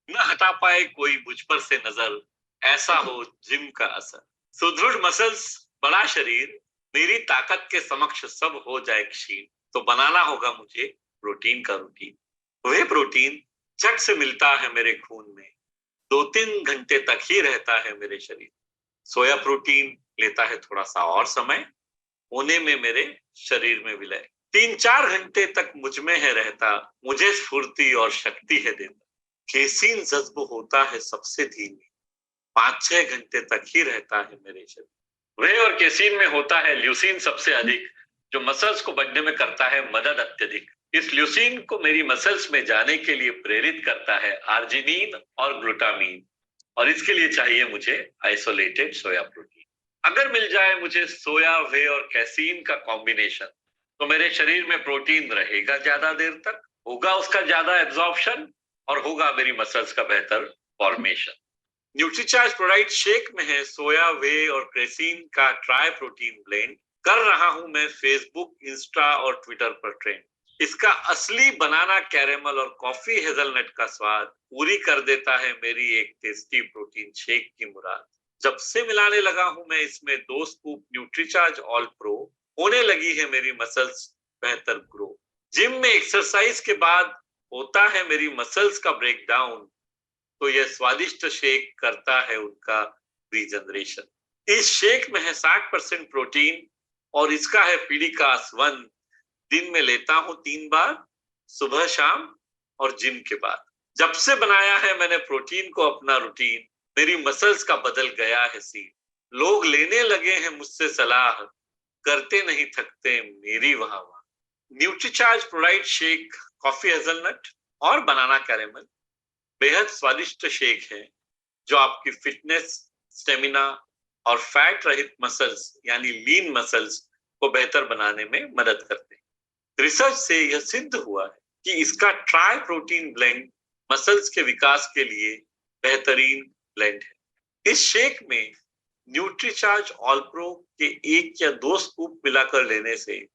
न हटा पाए कोई मुझ पर से नजर, ऐसा हो जिम का असर। सुदृढ़ मसल्स, बड़ा शरीर, मेरी ताकत के समक्ष सब हो जाए क्षीण, तो बनाना होगा मुझे प्रोटीन का रूटीन। वह प्रोटीन झट से मिलता है मेरे खून में, 2-3 घंटे तक ही रहता है मेरे शरीर। सोया प्रोटीन लेता है थोड़ा सा और समय, होने में मेरे शरीर में विलय। 3-4 घंटे तक मुझ में है रहता, मुझे स्फूर्ति और शक्ति है देता। केसीन जज्ब होता है सबसे धीमी, 5-6 घंटे तक ही रहता है मेरे शरीर। वे और केसीन में होता है ल्यूसीन सबसे अधिक, जो मसल्स को बढ़ने में करता है मदद अत्यधिक। इस ल्यूसीन को मेरी मसल्स में जाने के लिए प्रेरित करता है आर्जिनिन और ग्लूटामीन, और इसके लिए चाहिए मुझे आइसोलेटेड सोया प्रोटीन। अगर मिल जाए मुझे सोया, वे और कैसीन का कॉम्बिनेशन, तो मेरे शरीर में प्रोटीन रहेगा ज्यादा देर तक, होगा उसका ज्यादा एब्जॉर्प्शन और होगा मेरी मसल्स का बेहतर फॉर्मेशन। न्यूट्रीचार्ज प्रोडाइट शेक में है सोया, वे और क्रेसीन का ट्राई प्रोटीन ब्लेंड। कर रहा हूं मैं फेसबुक, इंस्टा और ट्विटर पर ट्रेंड। इसका असली बनाना कैरेमल और कॉफी हेजलनट का स्वाद पूरी कर देता है मेरी एक टेस्टी प्रोटीन शेक की मुराद। जब से मिलाने लगा हूं मैं इसमें 2 स्कूप न्यूट्रीचार्ज ऑल प्रो, होने लगी है मेरी मसल्स बेहतर ग्रो। जिम में एक्सरसाइज के बाद होता है मेरी मसल्स का ब्रेकडाउन, तो यह स्वादिष्ट शेक करता है उनका रीजनरेशन। इस शेक में है 60% प्रोटीन और इसका है पीडिकास 1। दिन में लेता हूं 3 बार, सुबह शाम और जिम के बाद। जब से बनाया है मैंने प्रोटीन को अपना रूटीन, मेरी मसल्स का बदल गया है सीन। लोग लेने लगे हैं मुझसे सलाह, करते नहीं थकते मेरी वाह वाह। Nutricharge ProDiet shake, coffee hazelnut और बनाना कैरेमल बेहद स्वादिष्ट शेक है जो आपकी फिटनेस, स्टेमिना और फैट रहित मसल्स यानी लीन मसल्स को बेहतर बनाने में मदद करते हैं। रिसर्च से यह सिद्ध हुआ है कि इसका ट्राई प्रोटीन ब्लेंड मसल्स के विकास के लिए बेहतरीन ब्लेंड है। इस शेक में न्यूट्रीचार्ज ऑल प्रो के 1 या 2 स्कूप मिलाकर लेने से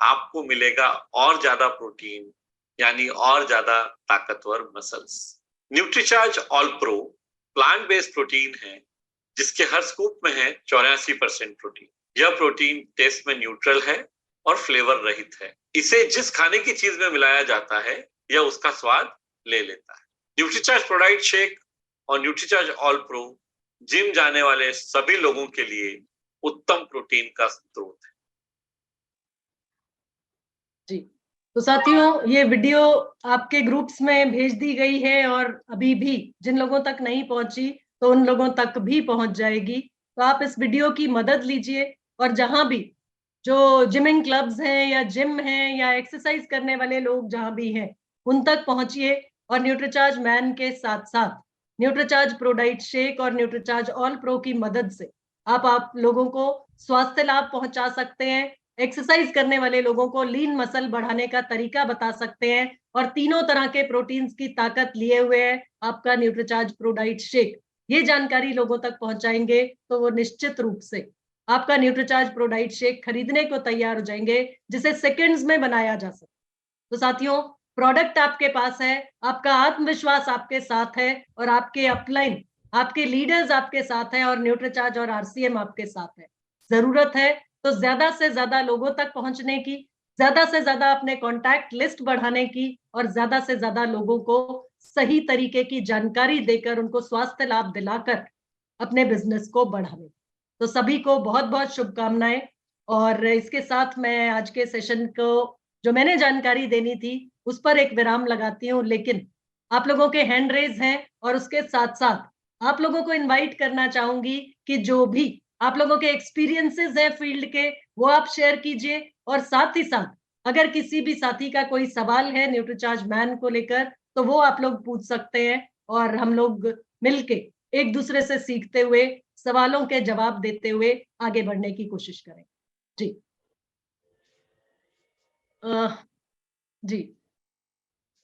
आपको मिलेगा और ज्यादा प्रोटीन यानी और ज्यादा ताकतवर muscles. Nutricharge all pro plant based protein है जिसके हर स्कूप में है 84% प्रोटीन। यह प्रोटीन टेस्ट में न्यूट्रल है और फ्लेवर रहित है। इसे जिस खाने की चीज में मिलाया जाता है यह उसका स्वाद ले लेता है। न्यूट्रीचार्ज प्रोडाइट शेक और न्यूट्रीचार्ज ऑल प्रो जिम जाने वाले सभी लोगों के लिए उत्तम प्रोटीन का स्रोत है। जी, तो साथियों ये वीडियो आपके ग्रुप्स में भेज दी गई है और अभी भी जिन लोगों तक नहीं पहुंची तो उन लोगों तक भी पहुंच जाएगी। तो आप इस वीडियो की मदद लीजिए और जहां भी जो जिमिंग क्लब्स हैं या जिम हैं या एक्सरसाइज करने वाले लोग जहां भी हैं उन तक पहुंचिए और न्यूट्रीचार्ज मैन के साथ साथ न्यूट्रीचार्ज प्रोडाइट शेक और न्यूट्रीचार्ज ऑल प्रो की मदद से आप लोगों को स्वास्थ्य लाभ पहुंचा सकते हैं। एक्सरसाइज करने वाले लोगों को लीन मसल बढ़ाने का तरीका बता सकते हैं और तीनों तरह के प्रोटीन्स की ताकत लिए हुए है आपका न्यूट्रीचार्ज प्रोडाइट शेक। ये जानकारी लोगों तक पहुंचाएंगे तो वो निश्चित रूप से आपका न्यूट्रीचार्ज प्रोडाइट शेक खरीदने को तैयार हो जाएंगे जिसे सेकंड्स में बनाया जा सके। तो साथियों प्रोडक्ट आपके पास है, आपका आत्मविश्वास आपके साथ है और आपके अपलाइन, आपके लीडर्स आपके साथ हैं और न्यूट्रीचार्ज और आरसीएम आपके साथ है। जरूरत है तो ज्यादा से ज्यादा लोगों तक पहुंचने की, ज्यादा से ज्यादा अपने कॉन्टैक्ट लिस्ट बढ़ाने की और ज्यादा से ज्यादा लोगों को सही तरीके की जानकारी देकर उनको स्वास्थ्य लाभ दिलाकर अपने बिजनेस को बढ़ाने। तो सभी को बहुत बहुत शुभकामनाएं। और इसके साथ मैं आज के सेशन को जो मैंने जानकारी देनी थी उस पर एक विराम लगाती हूँ, लेकिन आप लोगों के हैंड रेज हैं और उसके साथ साथ आप लोगों को इनवाइट करना चाहूंगी कि जो भी आप लोगों के एक्सपीरियंसेस है फील्ड के वो आप शेयर कीजिए और साथ ही साथ अगर किसी भी साथी का कोई सवाल है न्यूट्रीचार्ज मैन को लेकर तो वो आप लोग पूछ सकते हैं और हम लोग मिलके एक दूसरे से सीखते हुए सवालों के जवाब देते हुए आगे बढ़ने की कोशिश करें। जी जी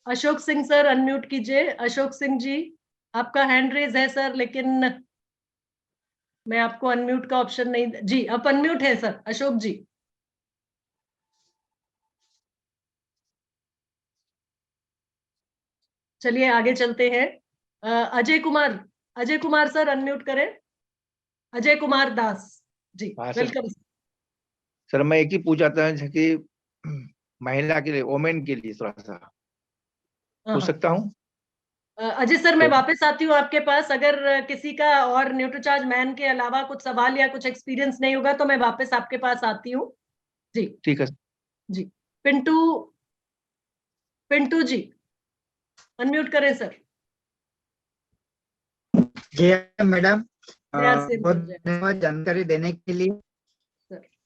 अशोक सिंह सर अनम्यूट कीजिए। अशोक सिंह जी आपका हैंड रेज है सर, लेकिन मैं आपको अनम्यूट का ऑप्शन नहीं। जी आप अनम्यूट है सर अशोक जी। चलिए आगे चलते हैं। अजय कुमार सर अनम्यूट करें। अजय कुमार दास जी वेलकम। सर मैं एक ही पूछाता हूँ कि महिला के लिए, वोमेन के लिए थोड़ा सा पूछ सकता हूँ? अजय सर मैं वापस आती हूँ आपके पास। अगर किसी का और न्यूट्रीचार्ज मैन के अलावा कुछ सवाल या कुछ एक्सपीरियंस नहीं होगा तो मैं वापस आपके पास आती हूँ। जी ठीक है जी। पिंटू जी अनम्यूट करें सर। जी मैडम, बहुत धन्यवाद जानकारी देने के लिए।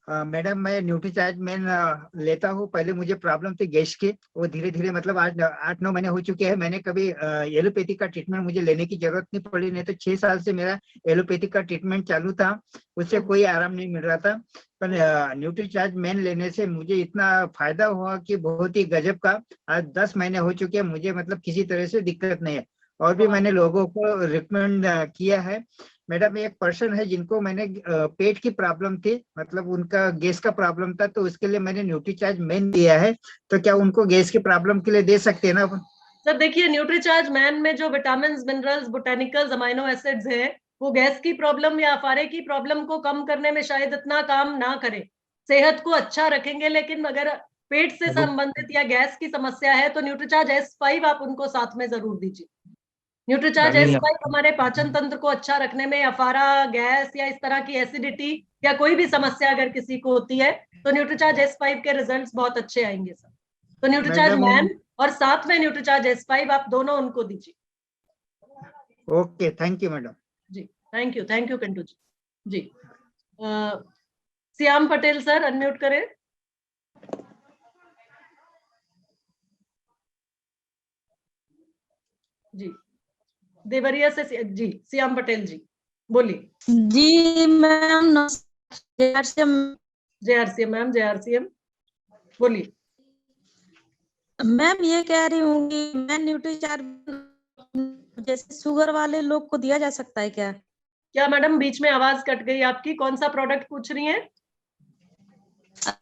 मैडम मैं न्यूट्रीचार्ज मैन लेता हूँ। पहले मुझे प्रॉब्लम थी गैस की, वो धीरे धीरे मतलब 8-9 महीने हो चुके हैं। मैंने कभी एलोपैथी का ट्रीटमेंट मुझे लेने की जरूरत नहीं पड़ी, नहीं तो 6 साल से मेरा एलोपैथी का ट्रीटमेंट चालू था, उससे कोई आराम नहीं मिल रहा था। पर न्यूट्रीचार्ज मैन लेने से मुझे इतना फायदा हुआ कि बहुत ही गजब का। आज 10 महीने हो चुके हैं, मुझे मतलब किसी तरह से दिक्कत नहीं है। और भी मैंने लोगों को रिकमेंड किया है। मैडम एक पर्सन है जिनको मैंने पेट की प्रॉब्लम थी, मतलब उनका गैस का प्रॉब्लम था, तो उसके लिए मैंने न्यूट्रीचार्ज मैन दिया है। तो क्या उनको गैस की प्रॉब्लम के लिए दे सकते हैं ना अपन? सर देखिए, न्यूट्रीचार्ज मैन में जो vitamin, minerals, botanicals, amino acids है, वो गैस की प्रॉब्लम या अफारे की प्रॉब्लम को कम करने में शायद इतना काम ना करे, सेहत को अच्छा रखेंगे, लेकिन अगर पेट से संबंधित या गैस की समस्या है तो न्यूट्रीचार्ज S5 आप उनको साथ में जरूर दीजिए। न्यूट्रीचार्ज S5 हमारे पाचन तंत्र को अच्छा रखने में, अफारा, गैस या इस तरह की एसिडिटी या कोई भी समस्या अगर किसी को होती है तो न्यूट्रीचार्ज S5 के रिजल्ट्स बहुत अच्छे आएंगे सर। तो न्यूट्रीचार्ज मैन और साथ में न्यूट्रीचार्ज S5 आप दोनों उनको दीजिए। Okay, thank you madam. जी थैंक यू पिंटू जी। जी श्याम पटेल सर, अनम्यूट करें। जी देवरिया से जी श्याम पटेल जी बोलिए। जी मैम, JRCM मैम, JRCM बोलिए। मैम ये कह रही हूँ कि मैं न्यूट्रीचार्ज जैसे शुगर वाले लोग को दिया जा सकता है क्या? क्या मैडम बीच में आवाज कट गई आपकी, कौन सा प्रोडक्ट पूछ रही हैं?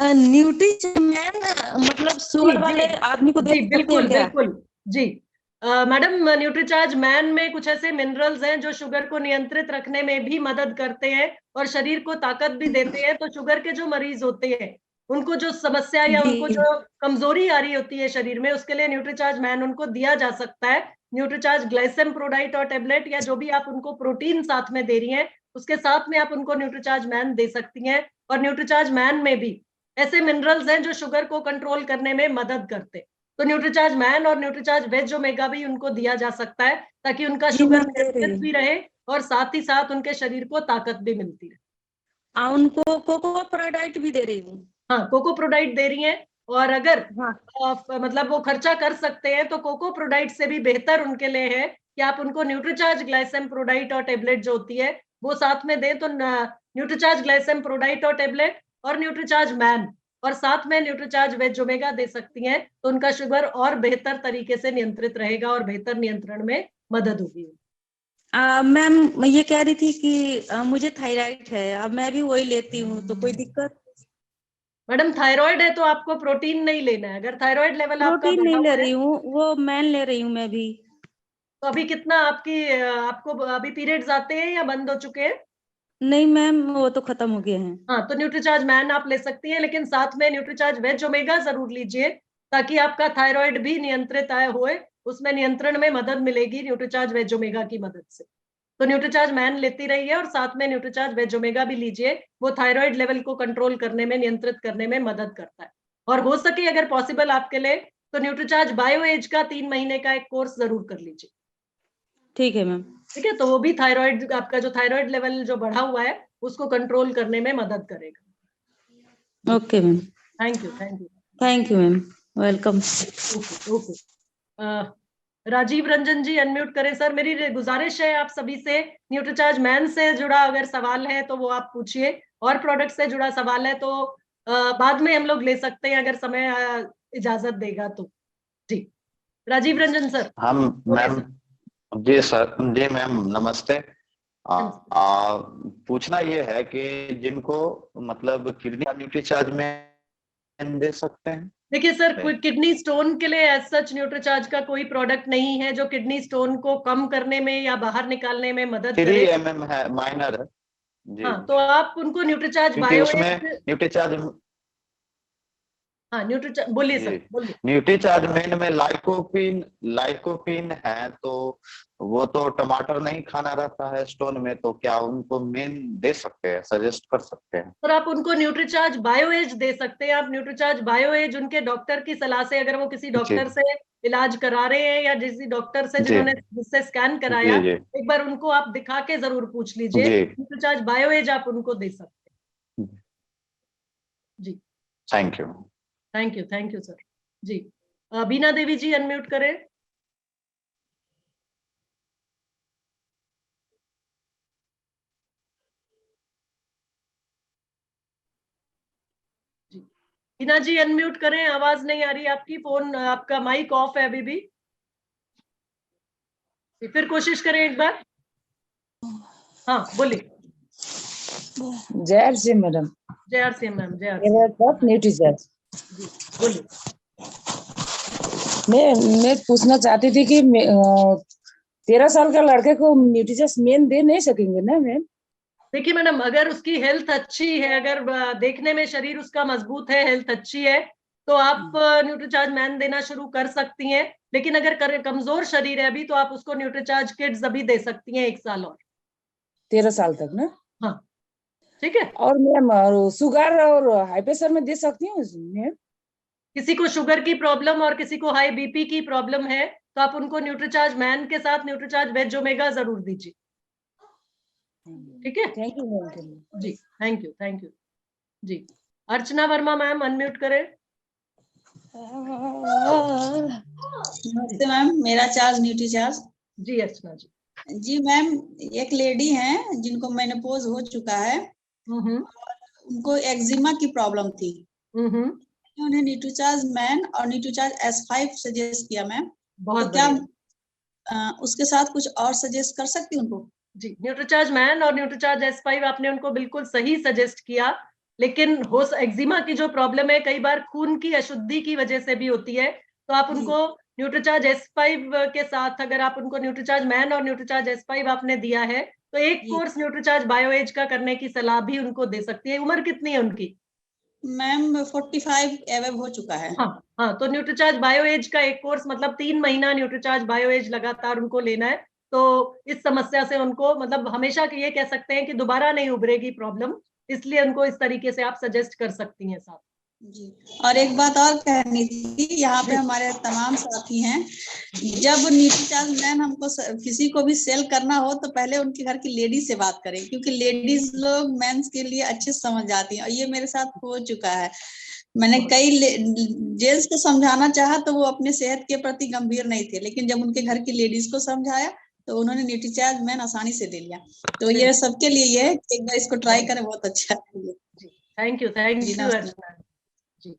न्यूट्रीचार्ज मैम मतलब शुगर वाले आदमी को दे सकते हैं बिल्कुल क्या? बिल्कुल जी मैडम, न्यूट्रीचार्ज मैन में कुछ ऐसे मिनरल्स हैं जो शुगर को नियंत्रित रखने में भी मदद करते हैं और शरीर को ताकत भी देते हैं। तो शुगर के जो मरीज होते हैं, उनको जो समस्या या उनको जो कमजोरी आ रही होती है शरीर में, उसके लिए न्यूट्रीचार्ज मैन उनको दिया जा सकता है। न्यूट्रीचार्ज ग्लाइसेम प्रोडाइट और टेबलेट, या जो भी आप उनको प्रोटीन साथ में दे रही हैं, उसके साथ में आप उनको न्यूट्रीचार्ज मैन दे सकती हैं। और न्यूट्रीचार्ज मैन में भी ऐसे मिनरल्स हैं जो शुगर को कंट्रोल करने में मदद करते हैं। तो न्यूट्रीचार्ज मैन और न्यूट्रीचार्ज वेज ओमेगा भी उनको दिया जा सकता है, ताकि उनका शुगर नियंत्रित भी रहे और साथ ही साथ उनके शरीर को ताकत भी मिलती रहे। उनको कोको प्रोडाइट भी दे रही हूँ। हाँ, कोको प्रोडाइट दे रही हैं। और अगर मतलब वो खर्चा कर सकते हैं तो कोको प्रोडाइट से भी बेहतर उनके लिए है कि आप उनको न्यूट्रीचार्ज ग्लाइसेम प्रोडाइट और टेबलेट जो होती है वो साथ में दें। तो न्यूट्रीचार्ज ग्लाइसेम प्रोडाइट और टेबलेट और न्यूट्रीचार्ज मैन और साथ में न्यूट्रीचार्ज वेज ओमेगा दे सकती हैं, तो उनका शुगर और बेहतर तरीके से नियंत्रित रहेगा और बेहतर नियंत्रण में मदद होगी। मैम मैं ये कह रही थी कि मुझे थायराइड है, अब मैं भी वही लेती हूँ, तो कोई दिक्कत? मैडम थायराइड है तो आपको प्रोटीन नहीं लेना है। अगर थायराइड लेवल आपका प्रोटीन नहीं ले रही हूँ, वो मैन ले रही हूँ मैं भी। तो अभी कितना आपको अभी पीरियड्स आते हैं या बंद हो चुके हैं? नहीं मैम, वो तो खत्म हो गए हैं। हाँ, तो न्यूट्रीचार्ज मैन आप ले सकती हैं, लेकिन साथ में न्यूट्रीचार्ज वेज ओमेगा जरूर लीजिए, ताकि आपका थायराइड भी नियंत्रित होए, उसमें नियंत्रण में मदद मिलेगी न्यूट्रीचार्ज वेज ओमेगा की मदद से। तो न्यूट्रीचार्ज मैन लेती रहिए और साथ में न्यूट्रीचार्ज वेज ओमेगा भी लीजिए, वो थायराइड लेवल को कंट्रोल करने में, नियंत्रित करने में मदद करता है। और हो सके अगर पॉसिबल आपके लिए तो न्यूट्रीचार्ज बायो एज का 3 महीने का एक कोर्स जरूर कर लीजिए। ठीक है मैम। ठीक है, तो वो भी थायराइड, आपका जो थायराइड लेवल जो बढ़ा हुआ है उसको कंट्रोल करने में मदद करेगा। Okay ma'am, thank you ma'am, welcome. Okay Rajiv Ranjan ji unmute करें सर। मेरी गुजारिश है आप सभी से, न्यूट्रीचार्ज मैन से जुड़ा अगर सवाल है तो वो आप पूछिए, और प्रोडक्ट से जुड़ा सवाल है तो बाद में हम लोग ले सकते हैं अगर समय इजाजत देगा तो। जी राजीव रंजन सर। हम मैम, जी सर, जी मैम नमस्ते। पूछना ये है कि जिनको मतलब किडनी न्यूट्रीचार्ज में दे सकते हैं? देखिए सर, कोई किडनी स्टोन के लिए एज सच न्यूट्रीचार्ज का कोई प्रोडक्ट नहीं है जो किडनी स्टोन को कम करने में या बाहर निकालने में मदद करे। 3 mm है, माइनर है जी। हाँ, तो आप उनको न्यूट्रीचार्ज बायो न्यूट्रीचार्ज, हाँ न्यूट्रीचार्ज बोलिए सर, बोलिए। न्यूट्रीचार्ज मेन में लाइकोपीन है, तो वो तो टमाटर नहीं खाना रहता है स्टोन में, तो क्या उनको मेन दे सकते हैं, सजेस्ट कर सकते हैं? सर आप उनको न्यूट्रीचार्ज बायो एज दे सकते हैं। आप न्यूट्रीचार्ज बायो एज उनके डॉक्टर की सलाह से, अगर वो किसी डॉक्टर से इलाज करा रहे हैं या जिस डॉक्टर से जिन्होंने जिससे स्कैन कराया, एक बार उनको आप दिखा के जरूर पूछ लीजिए। न्यूट्रीचार्ज बायो एज आप उनको दे सकते हैं। जी थैंक यू सर। जी बीना देवी जी अनम्यूट करें। जी बीना जी अनम्यूट करें, आवाज नहीं आ रही आपकी, फोन आपका माइक ऑफ है अभी भी। फिर कोशिश करें एक बार। हाँ बोलिए। जय आरसीएम मैडम। जय आरसीएम मैम। जय आरसीएम। न्यूट्रीचार्ज जी बोलिए। मैं पूछना चाहती थी कि 13 साल का लड़के को न्यूट्रीचार्ज मेन दे नहीं सकेंगे ना मैम? देखिए मैडम, अगर उसकी हेल्थ अच्छी है, अगर देखने में शरीर उसका मजबूत है, हेल्थ अच्छी है, तो आप न्यूट्रीचार्ज मैन देना शुरू कर सकती हैं। लेकिन अगर कमजोर शरीर है अभी, तो आप उसको न्यूट्रीचार्ज किड्स अभी दे सकती हैं 1 साल और। 13 साल तक ना? हाँ ठीक है। और मैम शुगर और हाई प्रेशर में दे सकती हूँ मैम? किसी को शुगर की प्रॉब्लम और किसी को हाई बीपी की प्रॉब्लम है, तो आप उनको न्यूट्रीचार्ज मैन के साथ न्यूट्रीचार्ज वेज ओमेगा जरूर दीजिए। ठीक है। Thank you ma'am. जी थैंक यू, थैंक यू। जी अर्चना वर्मा मैम, अनम्यूट करें। नमस्ते मैम, मेरा चार्ज न्यूट्रीचार्ज। जी अर्चना जी। जी मैम, एक लेडी हैं जिनको मेनोपॉज हो चुका है, उनको एक्जिमा की प्रॉब्लम थी। उन्हें न्यूट्रीचार्ज मैन और न्यूट्रीचार्ज S5 सजेस्ट किया मैम। बहुत तो क्या उसके साथ कुछ और सजेस्ट कर सकती हूँ उनको? जी, न्यूट्रीचार्ज मैन और न्यूट्रीचार्ज S5 आपने उनको बिल्कुल सही सजेस्ट किया, लेकिन हो एक्जिमा की जो प्रॉब्लम है कई बार खून की अशुद्धि की वजह से भी होती है, तो आप उनको न्यूट्रीचार्ज S5 के साथ, अगर आप उनको न्यूट्रीचार्ज मैन और न्यूट्रीचार्ज S5 आपने दिया है, तो एक कोर्स न्यूट्रीचार्ज बायोएज का करने की सलाह भी उनको दे सकती है। उम्र कितनी है उनकी? मैम 45 एवब हो चुका है। हाँ, तो न्यूट्रीचार्ज बायोएज का एक कोर्स, मतलब 3 महीना न्यूट्रीचार्ज बायोएज लगातार उनको लेना है। तो इस समस्या से उनको, मतलब हमेशा ये कह सकते हैं कि दोबारा नहीं उभरेगी प्रॉब्लम, इसलिए उनको इस तरीके से आप सजेस्ट कर सकती हैं साहब। जी, और एक बात और कहनी थी, यहाँ पे हमारे तमाम साथी हैं, जब न्यूट्रीचार्ज मैन हमको किसी को भी सेल करना हो तो पहले उनके घर की लेडीज से बात करें, क्योंकि लेडीज लोग मेंस के लिए अच्छे समझ जाती हैं, और ये मेरे साथ हो चुका है। मैंने कई जेंट्स को समझाना चाहा तो वो अपने सेहत के प्रति गंभीर नहीं थे, लेकिन जब उनके घर की लेडीज को समझाया तो उन्होंने न्यूट्रीचार्ज मैन आसानी से ले लिया। तो ये सबके लिए ये है, एक बार इसको ट्राई करें, बहुत अच्छा है। Thank you Archana ji.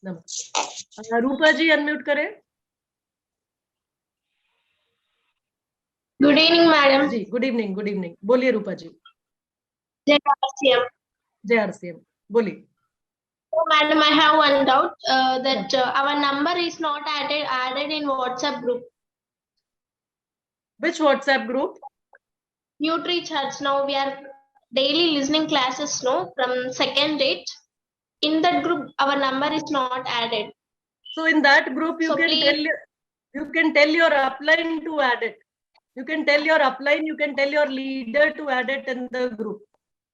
नमस्कार। रूपा जी अनम्यूट करें। Good evening madam. जी गुड इवनिंग, गुड इवनिंग। बोलिए रूपा जी। जय आरसीएम। जय आरसीएम, बोलिए। So madam, I have one doubt that our number is not added in WhatsApp group. Which WhatsApp group? NutriCharts. Now we are daily listening classes, no, from 2nd date. In that group, our number is not added. So in that group, you can tell your upline to add it. You can tell your upline, you can tell your leader to add it in the group,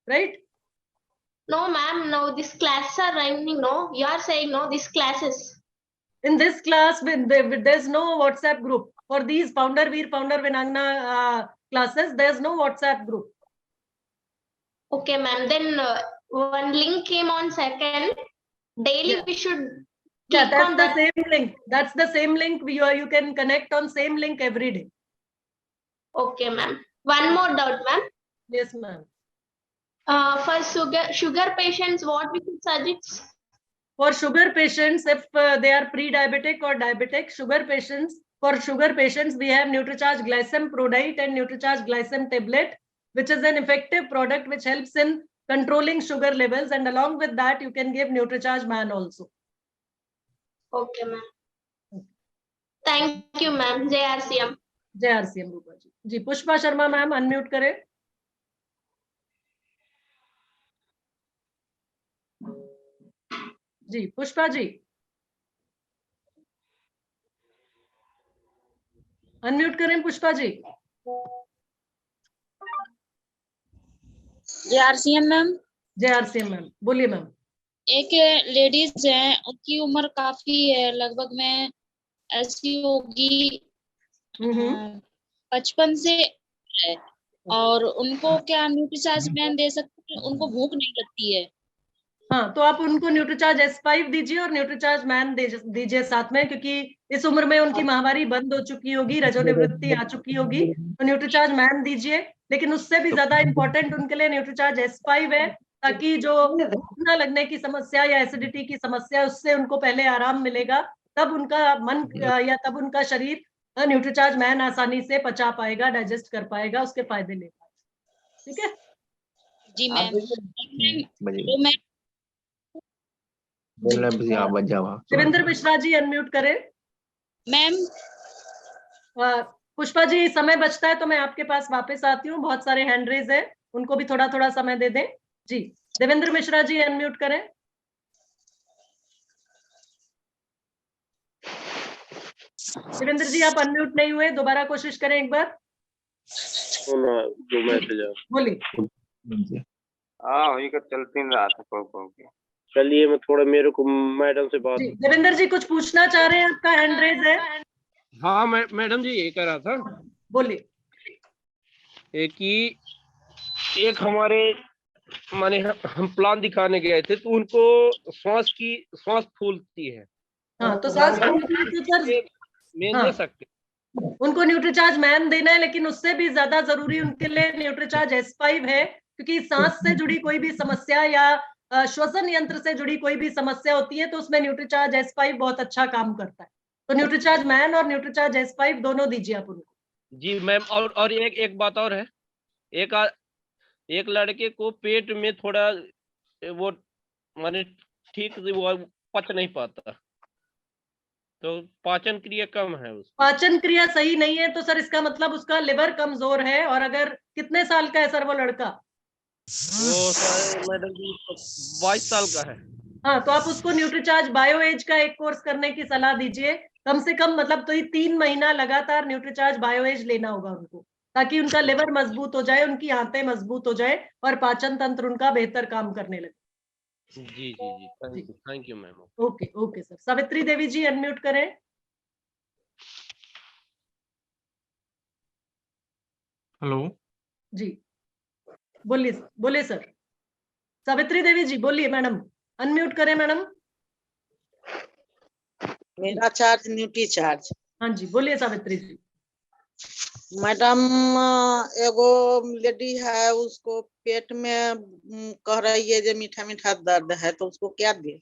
right? No, ma'am. Now these classes are running. No, you are saying no. These classes. In this class, there's no WhatsApp group for these Founder Veer, Founder Virangana classes. There's no WhatsApp group. Okay, ma'am. Then one link came on 2nd. Daily we should. Yeah, that's the same link. That's the same link. You can connect on same link every day. Okay, ma'am. One more doubt, ma'am. Yes, ma'am. For sugar patients, what we should suggest? For sugar patients, if they are pre-diabetic or diabetic, for sugar patients, we have NutriCharge Glycem Prodite and NutriCharge Glycem Tablet, which is an effective product which helps in controlling sugar levels, and along with that, you can give NutriCharge Man also. Okay, ma'am. Thank you, ma'am. Jai RCM. Jai RCM, Rupa ji. Ji Pushpa Sharma ma'am unmute करें। जी Pushpa ji unmute करें। पुष्पा जी। जय RCM ma'am. जय RCM ma'am, बोलिए ma'am. एक ladies है, उनकी उम्र काफी है, लगभग में ऐसी होगी 55 से है, और उनको क्या न्यूट्रीचार्ज मैन दे सकते हैं? उनको भूख नहीं लगती है। हाँ, तो आप उनको न्यूट्रीचार्ज S5 दीजिए और न्यूट्रीचार्ज मैन दीजिए साथ में, क्योंकि इस उम्र में उनकी महामारी बंद हो चुकी होगी, रजोनिवृत्ति आ चुकी होगी, तो न्यूट्रीचार्ज मैन दीजिए। लेकिन उससे भी ज्यादा इंपॉर्टेंट उनके लिए न्यूट्रीचार्ज S5 है, ताकि जो भूख न लगने की समस्या या एसिडिटी की समस्या, उससे उनको पहले आराम मिलेगा, तब उनका मन या तब उनका शरीर न्यूट्रीचार्ज मैन आसानी से पचा पाएगा, डाइजेस्ट कर पाएगा, उसके फायदे ले पाएगा। ठीक है जी मैम। देवेंद्र मिश्रा जी अनम्यूट करें। मैम पुष्पा जी समय बचता है तो मैं आपके पास वापस आती हूँ, बहुत सारे हैंड रेज है, उनको भी थोड़ा थोड़ा समय दे दें। जी देवेंद्र मिश्रा जी अनम्यूट करें। देवेंद्र जी आप अनम्यूट नहीं हुए, दोबारा कोशिश करें एक बार। बोलिए। चलती नहीं रहा था चलिए मैं थोड़ा मेरे को मैडम से बात। देवेंद्र जी कुछ पूछना चाह रहे हैं, आपका हैंड रेज है। हाँ मैडम जी ये कह रहा था। बोलिए। एक हमारे माने हम प्लान दिखाने गए थे तो उनको श्वास फूलती है। हाँ तो सांस मेन दे सकते उनको न्यूट्रीचार्ज मैन देना है, लेकिन उससे भी ज्यादा जरूरी उनके लिए न्यूट्रीचार्ज S5 है, क्योंकि सांस से जुड़ी कोई भी समस्या या श्वसन यंत्र से जुड़ी कोई भी समस्या होती है तो उसमें न्यूट्रीचार्ज S5 बहुत अच्छा काम करता है। तो न्यूट्रीचार्ज मैन और न्यूट्रीचार्ज S5 दोनों दीजिए आप उनको। जी मैम। और एक बात और है, एक लड़के को पेट में थोड़ा वो माने ठीक से वो पच नहीं पाता, तो पाचन क्रिया कम है उसकी। पाचन क्रिया सही नहीं है तो सर इसका मतलब उसका लिवर कमजोर है। और अगर कितने साल का है सर वो लड़का? वो सर मैडम जी 22 साल का है। हाँ तो आप उसको न्यूट्रीचार्ज बायो एज का एक कोर्स करने की सलाह दीजिए, कम से कम मतलब तो 3 महीना लगातार न्यूट्रीचार्ज बायो एज लेना होगा उनको, ताकि उनका लिवर मजबूत हो जाए, उनकी आंतें मजबूत हो जाए और पाचन तंत्र उनका बेहतर काम करने लगे। जी thank you ma'am. Okay sir. Savitri Devi ji unmute करें। हेलो जी बोलिए सर। सावित्री देवी जी बोलिए मैडम, अनम्यूट करें मैडम। मेरा चार्ज न्यूट्री चार्ज। हाँ जी बोलिए सावित्री जी। मैडम एगो लेडी है, उसको पेट में कह रही है जो मीठा मीठा दर्द है, तो उसको क्या दे?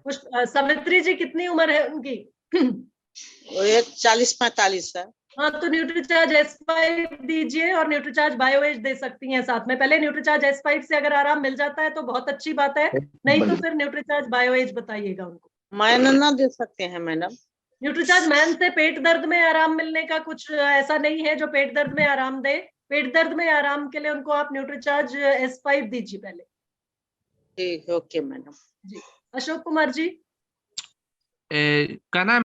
सावित्री जी कितनी उम्र है उनकी? 40-45 है। हाँ तो न्यूट्रीचार्ज S5 दीजिए और न्यूट्रीचार्ज बायो एज दे सकती हैं साथ में। पहले न्यूट्रीचार्ज S5 से अगर आराम मिल जाता है तो बहुत अच्छी बात है, नहीं तो फिर न्यूट्रीचार्ज बायो एज बताइएगा उनको। मैन ना दे सकते हैं मैडम? न्यूट्रीचार्ज मैन से पेट दर्द में आराम मिलने का कुछ ऐसा नहीं है जो पेट दर्द में आराम दे। पेट दर्द में आराम के लिए उनको आप न्यूट्रीचार्ज S5 दीजिए पहले। ठीक, ओके मैडम। जी अशोक कुमार जी। क्या नाम